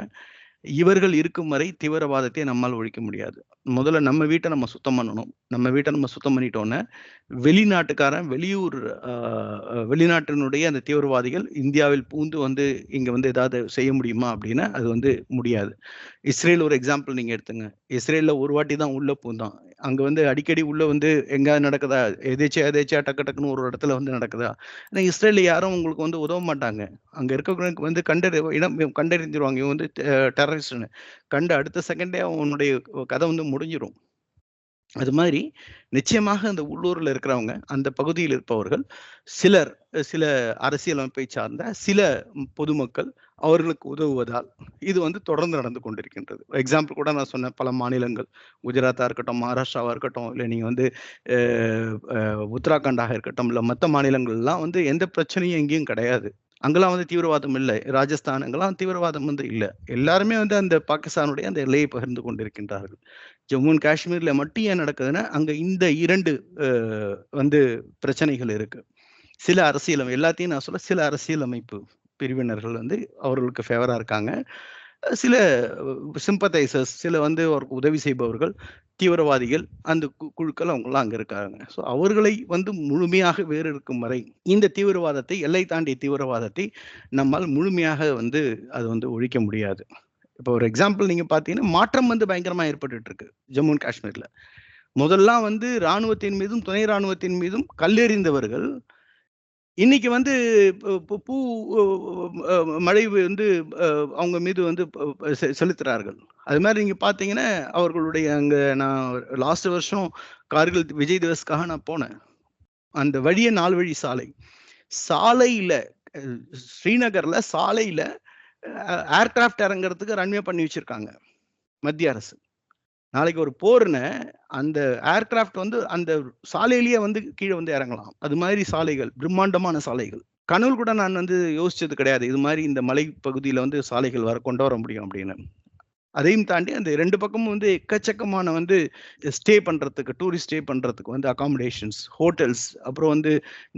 இவர்கள் இருக்கும் வரை தீவிரவாதத்தை நம்மால் ஒழிக்க முடியாது. முதல்ல நம்ம வீட்டை நம்ம சுத்தம் பண்ணணும். நம்ம வீட்டை நம்ம சுத்தம் பண்ணிட்டோன்னே வெளிநாட்டுக்காரன் வெளிநாட்டினுடைய அந்த தீவிரவாதிகள் இந்தியாவில் பூந்து வந்து இங்க வந்து ஏதாவது செய்ய முடியுமா அப்படின்னா அது வந்து முடியாது. இஸ்ரேல் ஒரு எக்ஸாம்பிள் நீங்க எடுத்துங்க. இஸ்ரேல்ல ஒரு வாட்டி தான் உள்ள பூந்தான். அங்க வந்து அடிக்கடி உள்ள வந்து எங்கேயாவது நடக்குதா, எதேச்சியா டக்கு டக்குன்னு ஒரு இடத்துல வந்து நடக்குதா? ஏன்னா இஸ்ரேல்ல யாரும் உங்களுக்கு வந்து உதவ மாட்டாங்க. அங்க இருக்கிறவங்களுக்கு வந்து கண்டறிஞ்சிருவாங்க, இவன் வந்து டெரரிஸ்ட்னு. அடுத்த செகண்டே அவனுடைய கதை வந்து முடிஞ்சிடும். அது மாதிரி நிச்சயமாக அந்த உள்ளூர்ல இருக்கிறவங்க, அந்த பகுதியில் இருப்பவர்கள், சில அரசியல் அமைப்பை சார்ந்த சில பொதுமக்கள் அவர்களுக்கு உதவுவதால் இது வந்து தொடர்ந்து நடந்து கொண்டிருக்கின்றது. எக்ஸாம்பிள் கூட நான் சொன்ன பல மாநிலங்கள், குஜராத்தா இருக்கட்டும், மகாராஷ்டிராவா இருக்கட்டும், இல்லை நீங்க வந்து உத்தராகண்டாக இருக்கட்டும், இல்லை மற்ற மாநிலங்கள்லாம் வந்து எந்த பிரச்சனையும் எங்கேயும் கிடையாது. அங்கெல்லாம் வந்து தீவிரவாதம் இல்லை. ராஜஸ்தான் அங்கெல்லாம் தீவிரவாதம் வந்து இல்லை. எல்லாருமே வந்து அந்த பாகிஸ்தானுடைய அந்த எல்லையை பகிர்ந்து கொண்டிருக்கின்றார்கள். ஜம்மு அண்ட் காஷ்மீர்ல மட்டும் ஏன் நடக்குதுன்னா அங்க இந்த 2 வந்து பிரச்சனைகள் இருக்கு. சில எல்லாத்தையும் நான் சொல்ல, சில அரசியல் அமைப்பு பிரிவினர்கள் வந்து அவர்களுக்கு ஃபேவரா இருக்காங்க. சில சிம்பத்தைசர்ஸ், சில வந்து அவருக்கு உதவி செய்பவர்கள், தீவிரவாதிகள், அந்த குழுக்கள் அவங்கெல்லாம் அங்க இருக்காங்க. ஸோ அவர்களை வந்து முழுமையாக வேறு இருக்கும் வரை இந்த தீவிரவாதத்தை, எல்லை தாண்டிய தீவிரவாதத்தை நம்மால் முழுமையாக வந்து அது வந்து ஒழிக்க முடியாது. இப்போ ஒரு எக்ஸாம்பிள் நீங்க பாத்தீங்கன்னா மாற்றம் வந்து பயங்கரமா ஏற்பட்டு இருக்கு ஜம்மு அண்ட் காஷ்மீர்ல. முதல்லாம் வந்து இராணுவத்தின் மீதும் துணை இராணுவத்தின் மீதும் கல்லெறிந்தவர்கள் இன்னைக்கு வந்து பூ மழை வந்து அவங்க மீது வந்து செலுத்துறார்கள். அது மாதிரி நீங்க பாத்தீங்கன்னா அவர்களுடைய அங்க நான் லாஸ்ட் வருஷம் கார்கில் விஜய் திவஸ்க்காக நான் போனேன். அந்த வழியே 4 வழி சாலையில ஸ்ரீநகர்ல சாலையில ஏர்கிராஃப்ட் இறங்குறதுக்கு ரன்வே பண்ணி வச்சிருக்காங்க மத்திய அரசு. நாளைக்கு ஒரு போர்னு அந்த ஏர்கிராஃப்ட் வந்து அந்த சாலையிலேயே வந்து கீழே வந்து இறங்கலாம். அது மாதிரி சாலைகள், பிரம்மாண்டமான சாலைகள். கனவு கூட நான் வந்து யோசிச்சது கிடையாது, இது மாதிரி இந்த மலை பகுதியில வந்து சாலைகள் கொண்டு வர முடியும் அப்படின்னு. அதையும் தாண்டி அந்த 2 பக்கமும் வந்து எக்கச்சக்கமான வந்து ஸ்டே பண்றதுக்கு, டூரிஸ்ட் ஸ்டே பண்றதுக்கு வந்து அகாமடேஷன்ஸ், ஹோட்டல்ஸ், அப்புறம் வந்து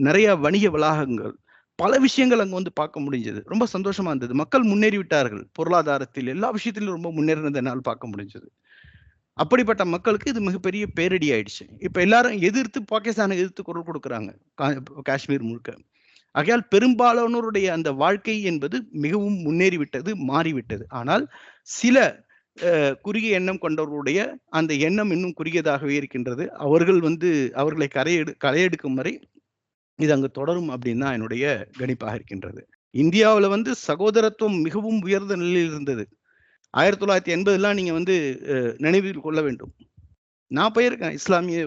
நிறைய வணிக வளாகங்கள், பல விஷயங்கள் அங்க வந்து பார்க்க முடிஞ்சது. ரொம்ப சந்தோஷமா இருந்தது. மக்கள் முன்னேறி விட்டார்கள். பொருளாதாரத்தில் எல்லா விஷயத்திலும் ரொம்ப முன்னேறினதை என்னால் பார்க்க முடிஞ்சது. அப்படிப்பட்ட மக்களுக்கு இது மிகப்பெரிய பேரடி ஆயிடுச்சு. இப்ப எல்லாரும் பாகிஸ்தானை எதிர்த்து குரல் கொடுக்குறாங்க காஷ்மீர் முழுக்க. ஆகையால் பெரும்பாலானோருடைய அந்த வாழ்க்கை என்பது மிகவும் முன்னேறிவிட்டது, மாறிவிட்டது. ஆனால் சில குறுகிய எண்ணம் கொண்டவர்களுடைய அந்த எண்ணம் இன்னும் குறுகியதாகவே இருக்கின்றது. அவர்களை கரையெடுக்கும் வரை இது அங்கு தொடரும் அப்படின்னு தான் என்னுடைய கணிப்பாக இருக்கின்றது. இந்தியாவில் சகோதரத்துவம் மிகவும் உயர்ந்த நிலையில் இருந்தது. 1980 நீங்க நினைவில் கொள்ள வேண்டும். நான் போயிருக்கேன், இஸ்லாமிய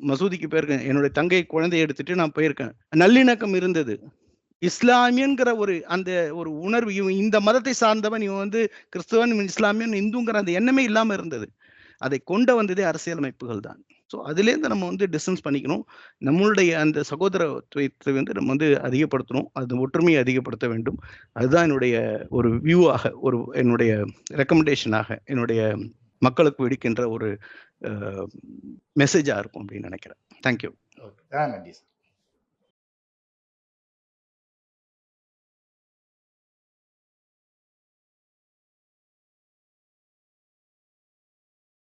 மசூதிக்கு போயிருக்கேன். என்னுடைய தங்கை குழந்தையை எடுத்துட்டு நான் போயிருக்கேன். நல்லிணக்கம் இருந்தது. இஸ்லாமியன்கிற அந்த ஒரு உணர்வு, இவன் இந்த மதத்தை சார்ந்தவன், இவன் கிறிஸ்தவன், இஸ்லாமியன், இந்துங்கிற அந்த எண்ணமே இல்லாம இருந்தது. அதை கொண்டு வந்ததே அரசியலமைப்புகள் தான். ஸோ அதுலேருந்து நம்ம டிஸ்டன்ஸ் பண்ணிக்கணும். நம்மளுடைய அந்த சகோதரத்துவத்தை நம்ம அதிகப்படுத்தணும். அது ஒற்றுமையை அதிகப்படுத்த வேண்டும். அதுதான் என்னுடைய ஒரு வியூவாக, என்னுடைய ரெக்கமெண்டேஷனாக, என்னுடைய மக்களுக்கு விடுக்கின்ற ஒரு மெசேஜா இருக்கும் அப்படின்னு நினைக்கிறேன். தேங்க்யூ. நன்றி சார்.